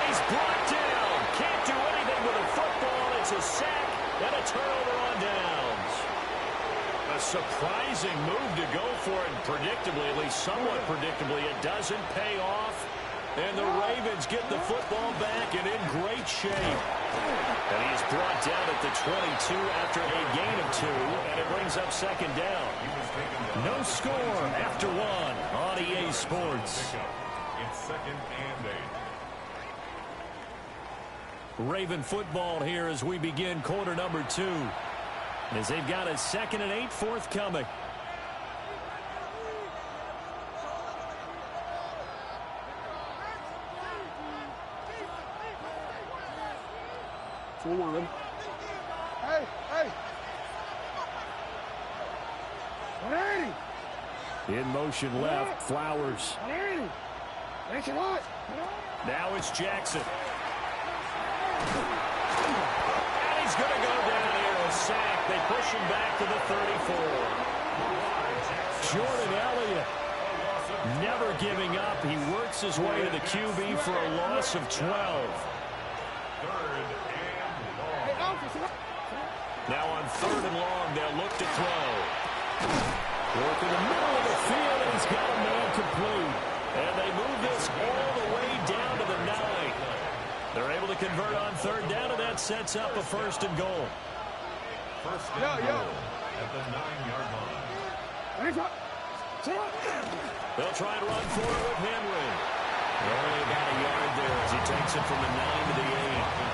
he's brought down. Can't do anything with a football. It's a sack and a turnover on downs. A surprising move to go for it, and predictably, at least somewhat predictably, it doesn't pay off. And the Ravens get the football back and in great shape. And he's brought down at the 22 after a gain of 2, and it brings up second down. No score after 1 on EA Sports. It's 2nd and 8. Raven football here as we begin quarter number 2. As they've got a 2nd and 8 forthcoming. Hey. 180. In motion left, Flowers. 180. Thanks a lot. Now it's Jackson. And he's going to go down here, a sack. They push him back to the 34. Jordan Elliott never giving up. He works his way to the QB for a loss of 12. Now on 3rd and long, they'll look to throw. Work in the middle of the field, and he's got a man complete. And they move this all the way down to the 9. They're able to convert on 3rd down, and that sets up a 1st and goal. First and goal at the 9-yard line. They'll try and run for it with Henry. Only about a yard there as he takes it from the 9 to the 8.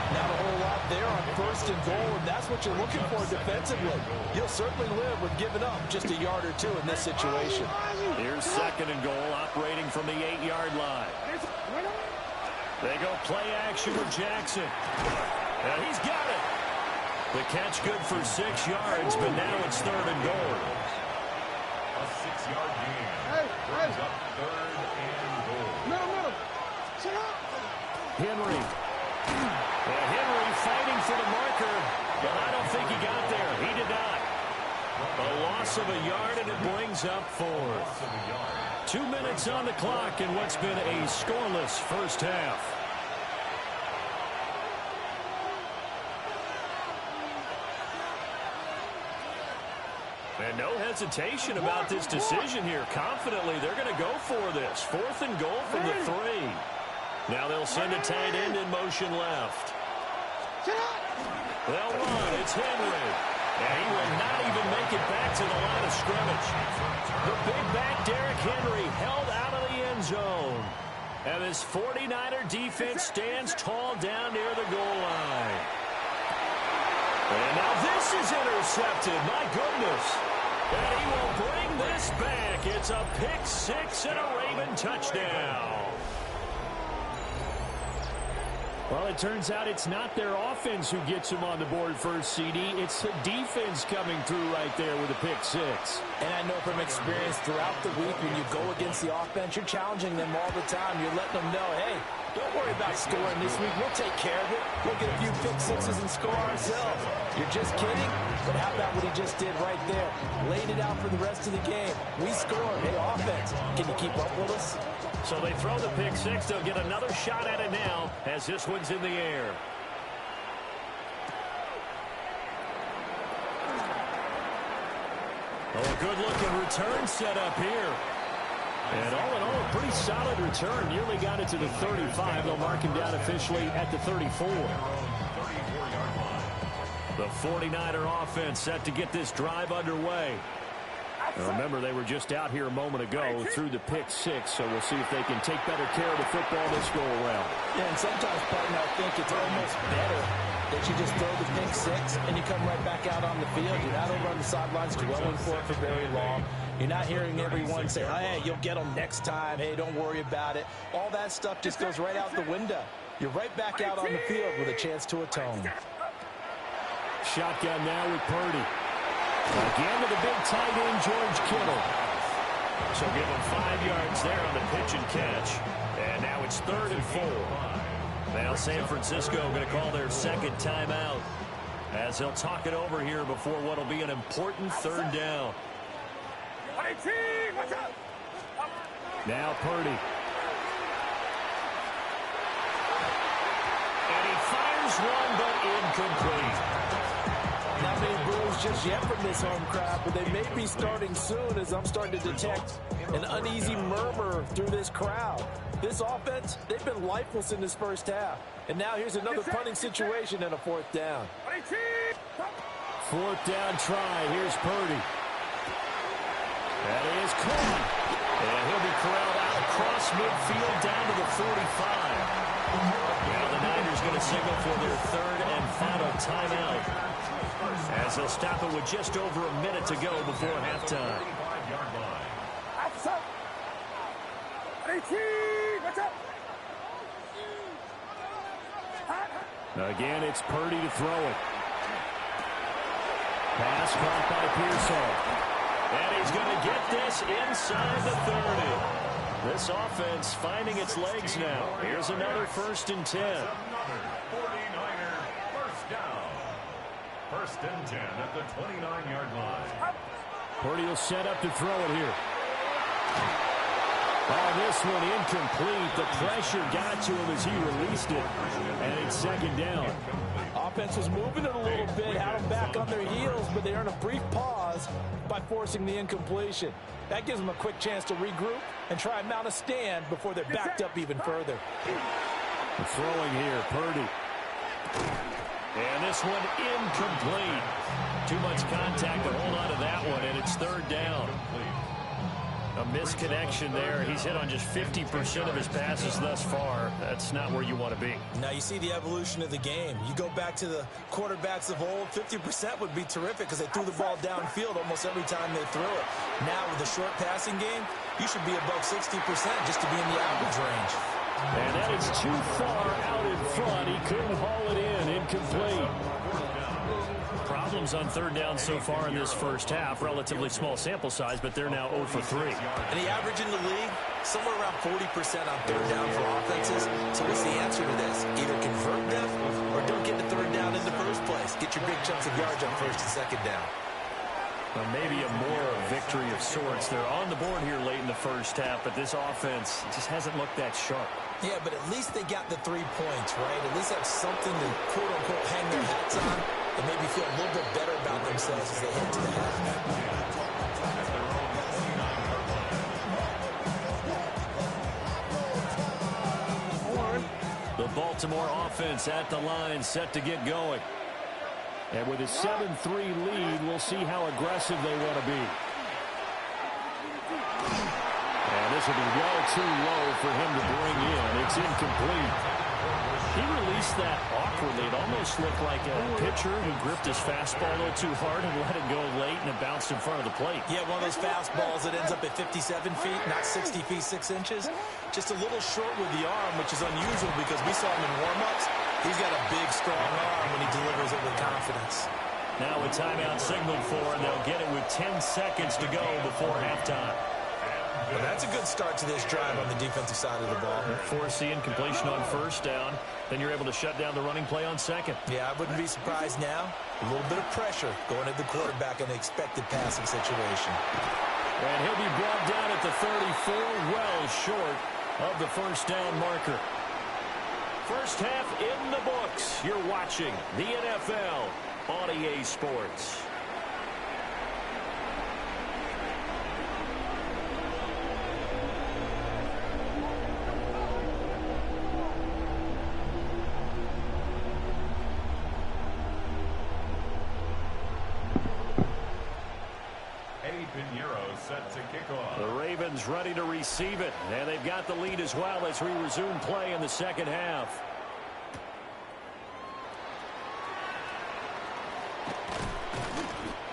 Not a whole lot there on 1st and goal, and that's what you're looking for defensively. You'll certainly live with giving up just a yard or 2 in this situation. Here's 2nd and goal, operating from the 8-yard line. They go play action with Jackson. And he's got it. The catch good for 6 yards, but now it's 3rd and goal. A 6-yard gain. Brings up 3rd and goal. Middle. Sit up. Henry. And Henry fighting for the marker, but I don't think he got there. He did not. A loss of a yard, and it brings up 4th. 2 minutes on the clock in what's been a scoreless first half. And no hesitation about this decision here. Confidently, they're going to go for this. 4th and goal from the 3. Now they'll send a tight end in motion left. They'll run. It's Henry. And he will not even make it back to the line of scrimmage. The big back, Derrick Henry, held out of the end zone. And this 49er defense stands tall down near the goal line. And now this is intercepted. My goodness. And he will bring this back. It's a pick 6 and a Raven touchdown. Well, it turns out it's not their offense who gets them on the board first, CD. It's the defense coming through right there with a pick six. And I know from experience throughout the week when you go against the offense, you're challenging them all the time. You're letting them know, hey, don't worry about scoring this week. We'll take care of it. We'll get a few pick sixes and score ourselves. You're just kidding? But how about what he just did right there? Laid it out for the rest of the game. We scored. Hey, offense, can you keep up with us? So they throw the pick six. They'll get another shot at it now as this one's in the air. Oh, a good-looking return set up here. And all in all, a pretty solid return. Nearly got it to the 35. They'll mark him down officially at the 34. The 49er offense set to get this drive underway. Now remember, they were just out here a moment ago through the pick six, so we'll see if they can take better care of the football this go-around. Yeah, and sometimes, partner, I think it's almost better that you just throw the pick six and you come right back out on the field. You're not over on the sidelines dwelling for it for very long. You're not hearing everyone say, hey, you'll get them next time. Hey, don't worry about it. All that stuff just goes right out the window. You're right back out on the field with a chance to atone. Shotgun now with Purdy. Again with a big tight end, George Kittle. So give him 5 yards there on the pitch and catch. And now it's 3rd and 4. Now San Francisco going to call their second timeout as they'll talk it over here before what will be an important 3rd down. Now Purdy. And he fires one, but incomplete. Not many boos just yet from this home crowd, but they may be starting soon as I'm starting to detect an uneasy murmur through this crowd. This offense, they've been lifeless in this first half. And now here's another punting situation and a 4th down. 4th down try. Here's Purdy. That is caught. And he'll be corralled out across midfield down to the 45. Now the Niners going to signal for their 3rd and final timeout, as they'll stop it with just over a minute to go before halftime. Again, it's Purdy to throw it. Pass caught by Pearsall. And he's going to get this inside the 30. This offense finding its legs now. Here's another 1st and 10. 49er first down. 1st and 10 at the 29-yard line. Purdy will set up to throw it here. Oh, this one incomplete. The pressure got to him as he released it. And it's 2nd down. Offense was moving it a little bit, had them back on their heels, but they earn a brief pause by forcing the incompletion. That gives them a quick chance to regroup and try and mount a stand before they're backed up even further. Throwing here, Purdy. And this one incomplete. Too much contact to hold on to that one, and it's 3rd down. A misconnection there. He's hit on just 50% of his passes thus far. That's not where you want to be. Now you see the evolution of the game. You go back to the quarterbacks of old, 50% would be terrific because they threw the ball downfield almost every time they threw it. Now with the short passing game, you should be above 60% just to be in the average range. And that is too far out in front. He couldn't haul it in. Incomplete. Problems on 3rd down so far in this first half. Relatively small sample size, but they're now 0 for 3. And the average in the league, somewhere around 40% on 3rd down for offenses. So what's the answer to this? Either convert them or don't get the 3rd down in the first place. Get your big chunks of yards on 1st and 2nd down. Well, maybe a moral victory of sorts. They're on the board here late in the first half, but this offense just hasn't looked that sharp. Yeah, but at least they got the 3 points, right? At least have something to, quote-unquote, hang their hats on and maybe feel a little bit better about themselves as they head to the half. The Baltimore offense at the line, set to get going. And with a 7-3 lead, we'll see how aggressive they want to be. And this will be well too low for him to bring in. It's incomplete. He released that awkwardly. It almost looked like a pitcher who gripped his fastball a little too hard and let it go late, and it bounced in front of the plate. Yeah, one of those fastballs that ends up at 57 feet, not 60 feet, 6 inches. Just a little short with the arm, which is unusual because we saw him in warm-ups. He's got a big, strong arm when he delivers it with confidence. Now a timeout signaled for, and they'll get it with 10 seconds to go before halftime. Well, that's a good start to this drive on the defensive side of the ball. Force the incompletion on first down. Then you're able to shut down the running play on second. Yeah, I wouldn't be surprised now. A little bit of pressure going at the quarterback in an expected passing situation. And he'll be brought down at the 34, well short of the first down marker. First half in the books. You're watching the NFL on EA Sports. Set to kick off. The Ravens ready to receive it, and they've got the lead as well as we resume play in the second half.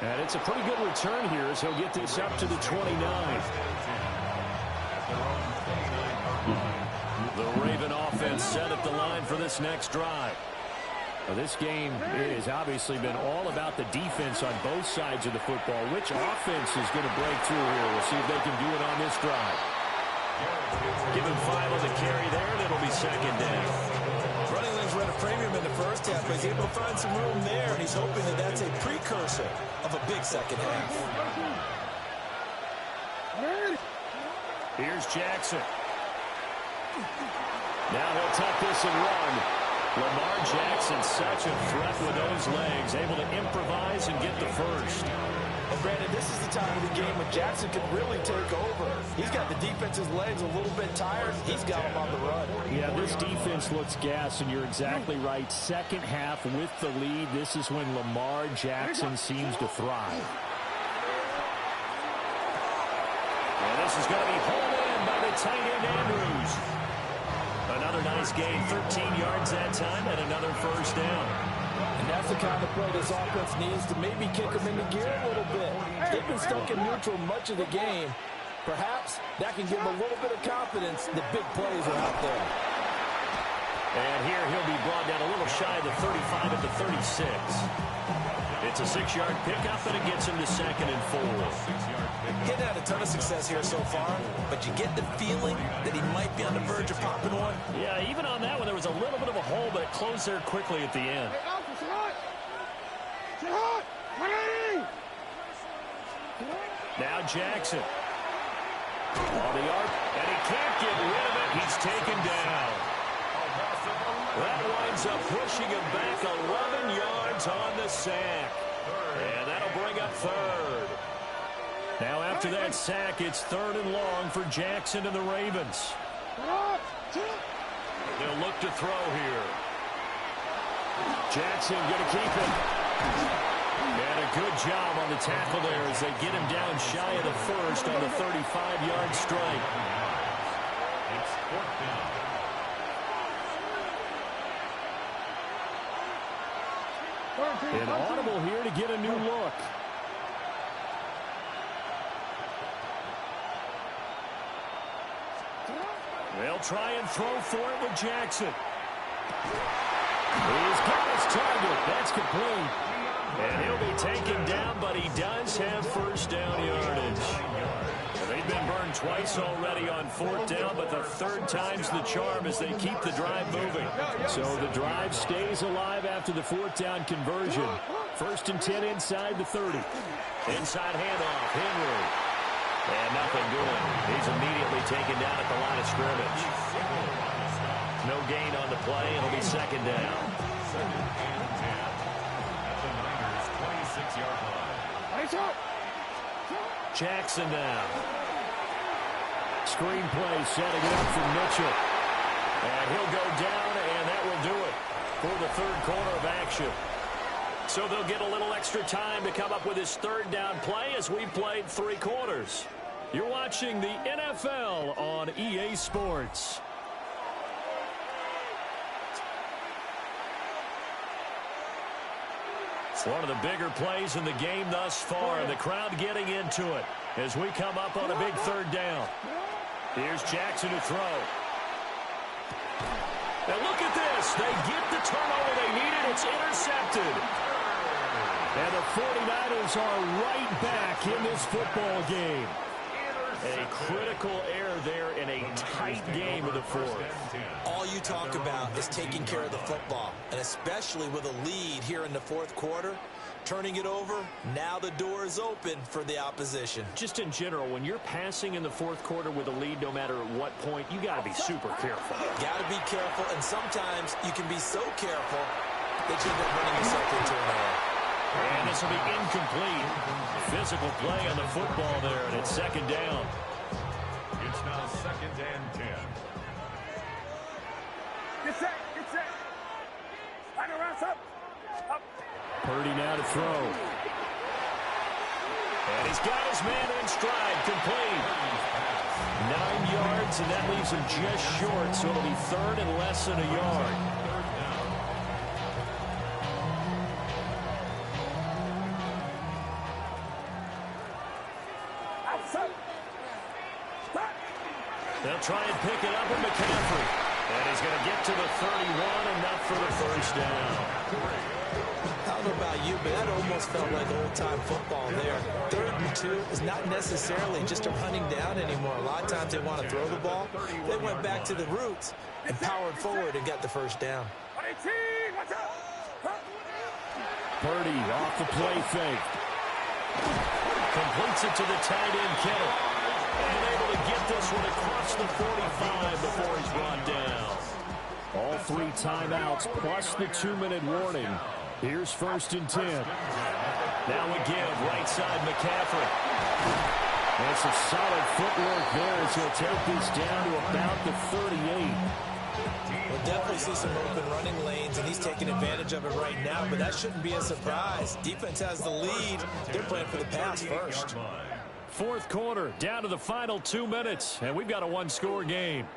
And it's a pretty good return here as he'll get this up to the 29. The Raven offense set at the line for this next drive. Well, this game has obviously been all about the defense on both sides of the football. Which offense is going to break through here? We'll see if they can do it on this drive. Give him 5 on the carry there, and it'll be second down. Running lanes were at a premium in the first half, but he's able to find some room there, and he's hoping that that's a precursor of a big second half. Here's Jackson. Now he'll tuck this and run. Lamar Jackson, such a threat with those legs, able to improvise and get the first. Well, Brandon, this is the time of the game when Jackson can really take over. He's got the defense's legs a little bit tired. He's got them on the run. Yeah, this defense looks gassed, and you're exactly right. Second half with the lead, this is when Lamar Jackson seems to thrive. And this is going to be hauled in by the tight end Andrews. Another nice gain, 13 yards that time, and another first down. And that's the kind of play this offense needs to maybe kick them into gear a little bit. They've been stuck in neutral much of the game. Perhaps that can give them a little bit of confidence that big plays are out there. And here he'll be brought down a little shy of the 35 at the 36. It's a 6-yard pickup, and it gets him to second and 4. Getting had a ton of success here so far, but you get the feeling that he might be on the verge of popping one. Yeah, even on that one, there was a little bit of a hole, but it closed there quickly at the end. Now Jackson. On the arc, and he can't get rid of it. He's taken down. That winds up pushing him back 11 yards on the sack. And that'll bring up third. Now after that sack, it's 3rd and long for Jackson and the Ravens. They'll look to throw here. Jackson going to keep it. And a good job on the tackle there as they get him down shy of the first on the 35-yard strike. It's 4th down. An audible here to get a new look. They'll try and throw for it with Jackson. He's got his target. That's complete. And he'll be taken down, but he does have first down yardage. They've been burned twice already on 4th down, but the 3rd time's the charm as they keep the drive moving. So the drive stays alive after the 4th down conversion. 1st and 10 inside the 30. Inside handoff, Henry. And nothing doing. He's immediately taken down at the line of scrimmage. No gain on the play. It'll be second down. 2nd and 10 at the Niners' 26-yard line. Jackson now. Screen play setting it up for Mitchell. And he'll go down, and that will do it for the 3rd quarter of action. So they'll get a little extra time to come up with his 3rd down play as we played 3 quarters. You're watching the NFL on EA Sports. One of the bigger plays in the game thus far, and the crowd getting into it as we come up on a big third down. Here's Jackson to throw. And look at this. They get the turnover they needed. It's intercepted. And the 49ers are right back in this football game. A critical error there in a tight game of the fourth. All you talk about is taking care of the football, and especially with a lead here in the fourth quarter, turning it over, now the door is open for the opposition. Just in general, when you're passing in the fourth quarter with a lead, no matter at what point, you got to be super careful. Got to be careful, and sometimes you can be so careful that you end up running yourself into an error. And this will be incomplete. Physical play on the football there, and it's second down. It's now 2nd and 10. Get set, get set. Line around, up. Purdy now to throw. And he's got his man in stride, complete. 9 yards, and that leaves him just short, so it'll be third and less than a yard. They'll try and pick it up with McCaffrey. And he's going to get to the 31, enough for the first down. I don't know about you, but that almost felt like old-time football there. 3rd and 2 is not necessarily just a running down anymore. A lot of times they want to throw the ball. They went back to the roots and powered forward and got the first down. Purdy off the play fake. Completes it to the tight end, Kittle. And able to get this one across the 45 before he's brought down. All 3 timeouts plus the 2-minute warning. Here's 1st and 10. Now we give right side McCaffrey. That's a solid footwork there as he'll take this down to about the 38. We'll definitely see some open running lanes, and he's taking advantage of it right now, but that shouldn't be a surprise. Defense has the lead. They're playing for the pass first. Fourth quarter, down to the final 2 minutes, and we've got a one-score game.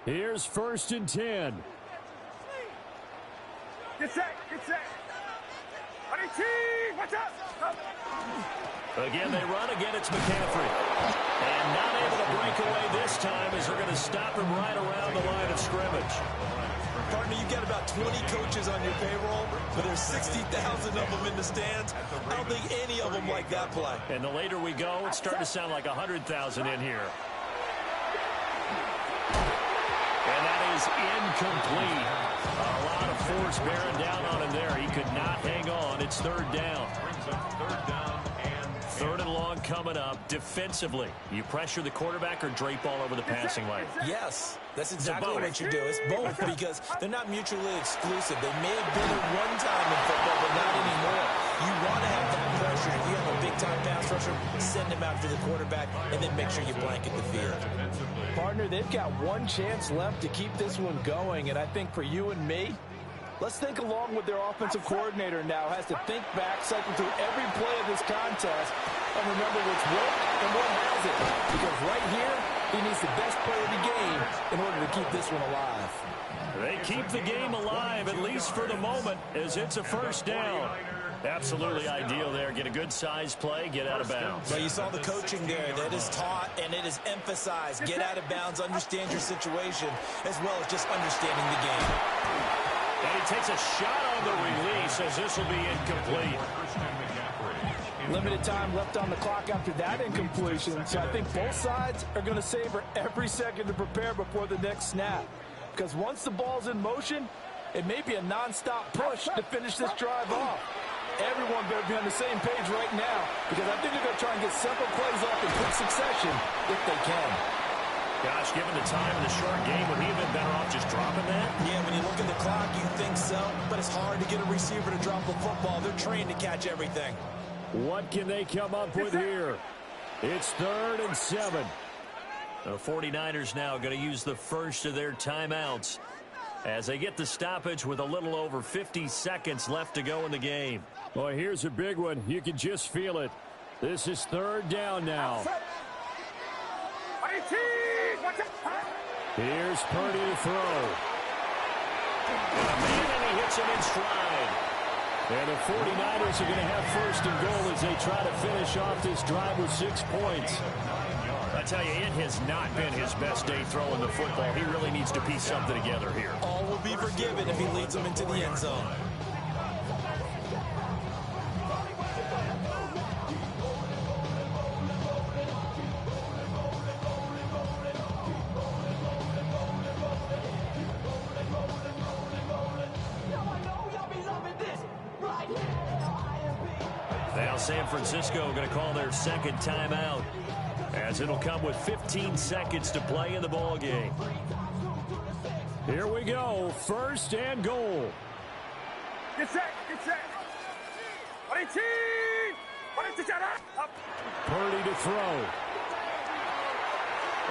Here's 1st and 10. Get set, get set. Watch out. Again, they run. Again, it's McCaffrey. And not able to break away this time as they're going to stop him right around the line of scrimmage. Partner, you've got about 20 coaches on your payroll, but there's 60,000 of them in the stands. I don't think any of them like that play. And the later we go, it's starting to sound like 100,000 in here. And that is incomplete. A lot of force bearing down on him there. He could not hang on. It's 3rd down. Brings up 3rd down and 3rd and long coming up. Defensively, you pressure the quarterback or drape all over the passing lane? Yes, that's exactly what you do. It's both because they're not mutually exclusive. They may have been at one time in football, but not anymore. You want to have that pressure. If you have a big-time pass rusher, send him after the quarterback, and then make sure you blanket the field. Partner, they've got one chance left to keep this one going, and I think for you and me, let's think along with their offensive coordinator now. Has to think back, cycle through every play of this contest, and remember what's worked and what hasn't. Because right here, he needs the best player of the game in order to keep this one alive. They keep the game alive, at least for the moment, as it's a first down. Absolutely ideal there. Get a good size play, get out of bounds. Well, you saw the coaching there. That is taught and it is emphasized. Get out of bounds, understand your situation, as well as just understanding the game. And he takes a shot on the release as this will be incomplete. Limited time left on the clock after that incompletion, so I think both sides are going to savor every second to prepare before the next snap. Because once the ball's in motion, it may be a non-stop push to finish this drive off. Everyone better be on the same page right now, because I think they're going to try and get several plays off in quick succession if they can. Gosh, given the time in the short game, would he have been better off just dropping that? Yeah, when you look at the clock, you think so, but it's hard to get a receiver to drop a football. They're trained to catch everything. What can they come up with here? It's 3rd and 7. The 49ers now going to use the first of their timeouts as they get the stoppage with a little over 50 seconds left to go in the game. Well, here's a big one. You can just feel it. This is 3rd down now. Here's Purdy to throw. And he hits him in stride. And the 49ers are going to have first and goal as they try to finish off this drive with 6 points. I tell you, it has not been his best day throwing the football. He really needs to piece something together here. All will be forgiven if he leads them into the end zone. Now San Francisco going to call their second timeout, as it'll come with 15 seconds to play in the ball game. Here we go, first and goal. Get set, get set. Purdy to throw.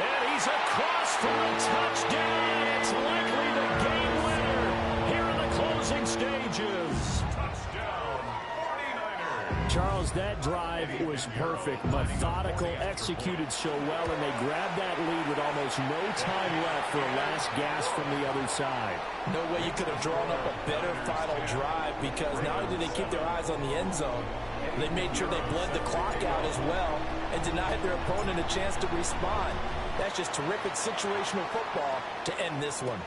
And he's across for a touchdown. It's likely the game winner here in the closing stages. Touchdown, 49ers. Charles, that drive was perfect, methodical, executed so well, and they grabbed that lead with almost no time left for a last gasp from the other side. No way you could have drawn up a better final drive, because not only did they keep their eyes on the end zone, they made sure they bled the clock out as well and denied their opponent a chance to respond. That's just terrific situational football to end this one.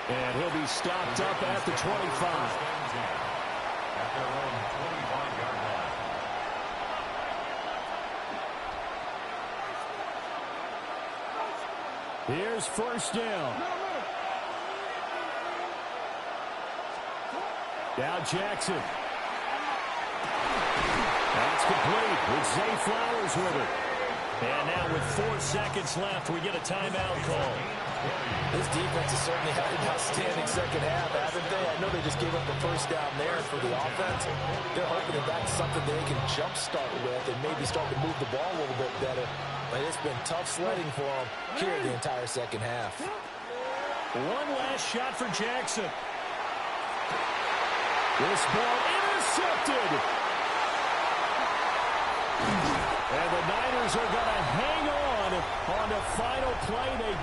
And he'll be stopped up at the 25. At their own 25-yard line. Here's first down. Now Jackson. That's complete with Zay Flowers with it. And now with 4 seconds left, we get a timeout call. This defense has certainly had an outstanding second half, haven't they? I know they just gave up the first down there for the offense. They're hoping that that's something they can jumpstart with and maybe start to move the ball a little bit better. But it's been tough sledding for them here the entire second half. One last shot for Jackson. This ball intercepted. And the Niners are going to hang on the final play. They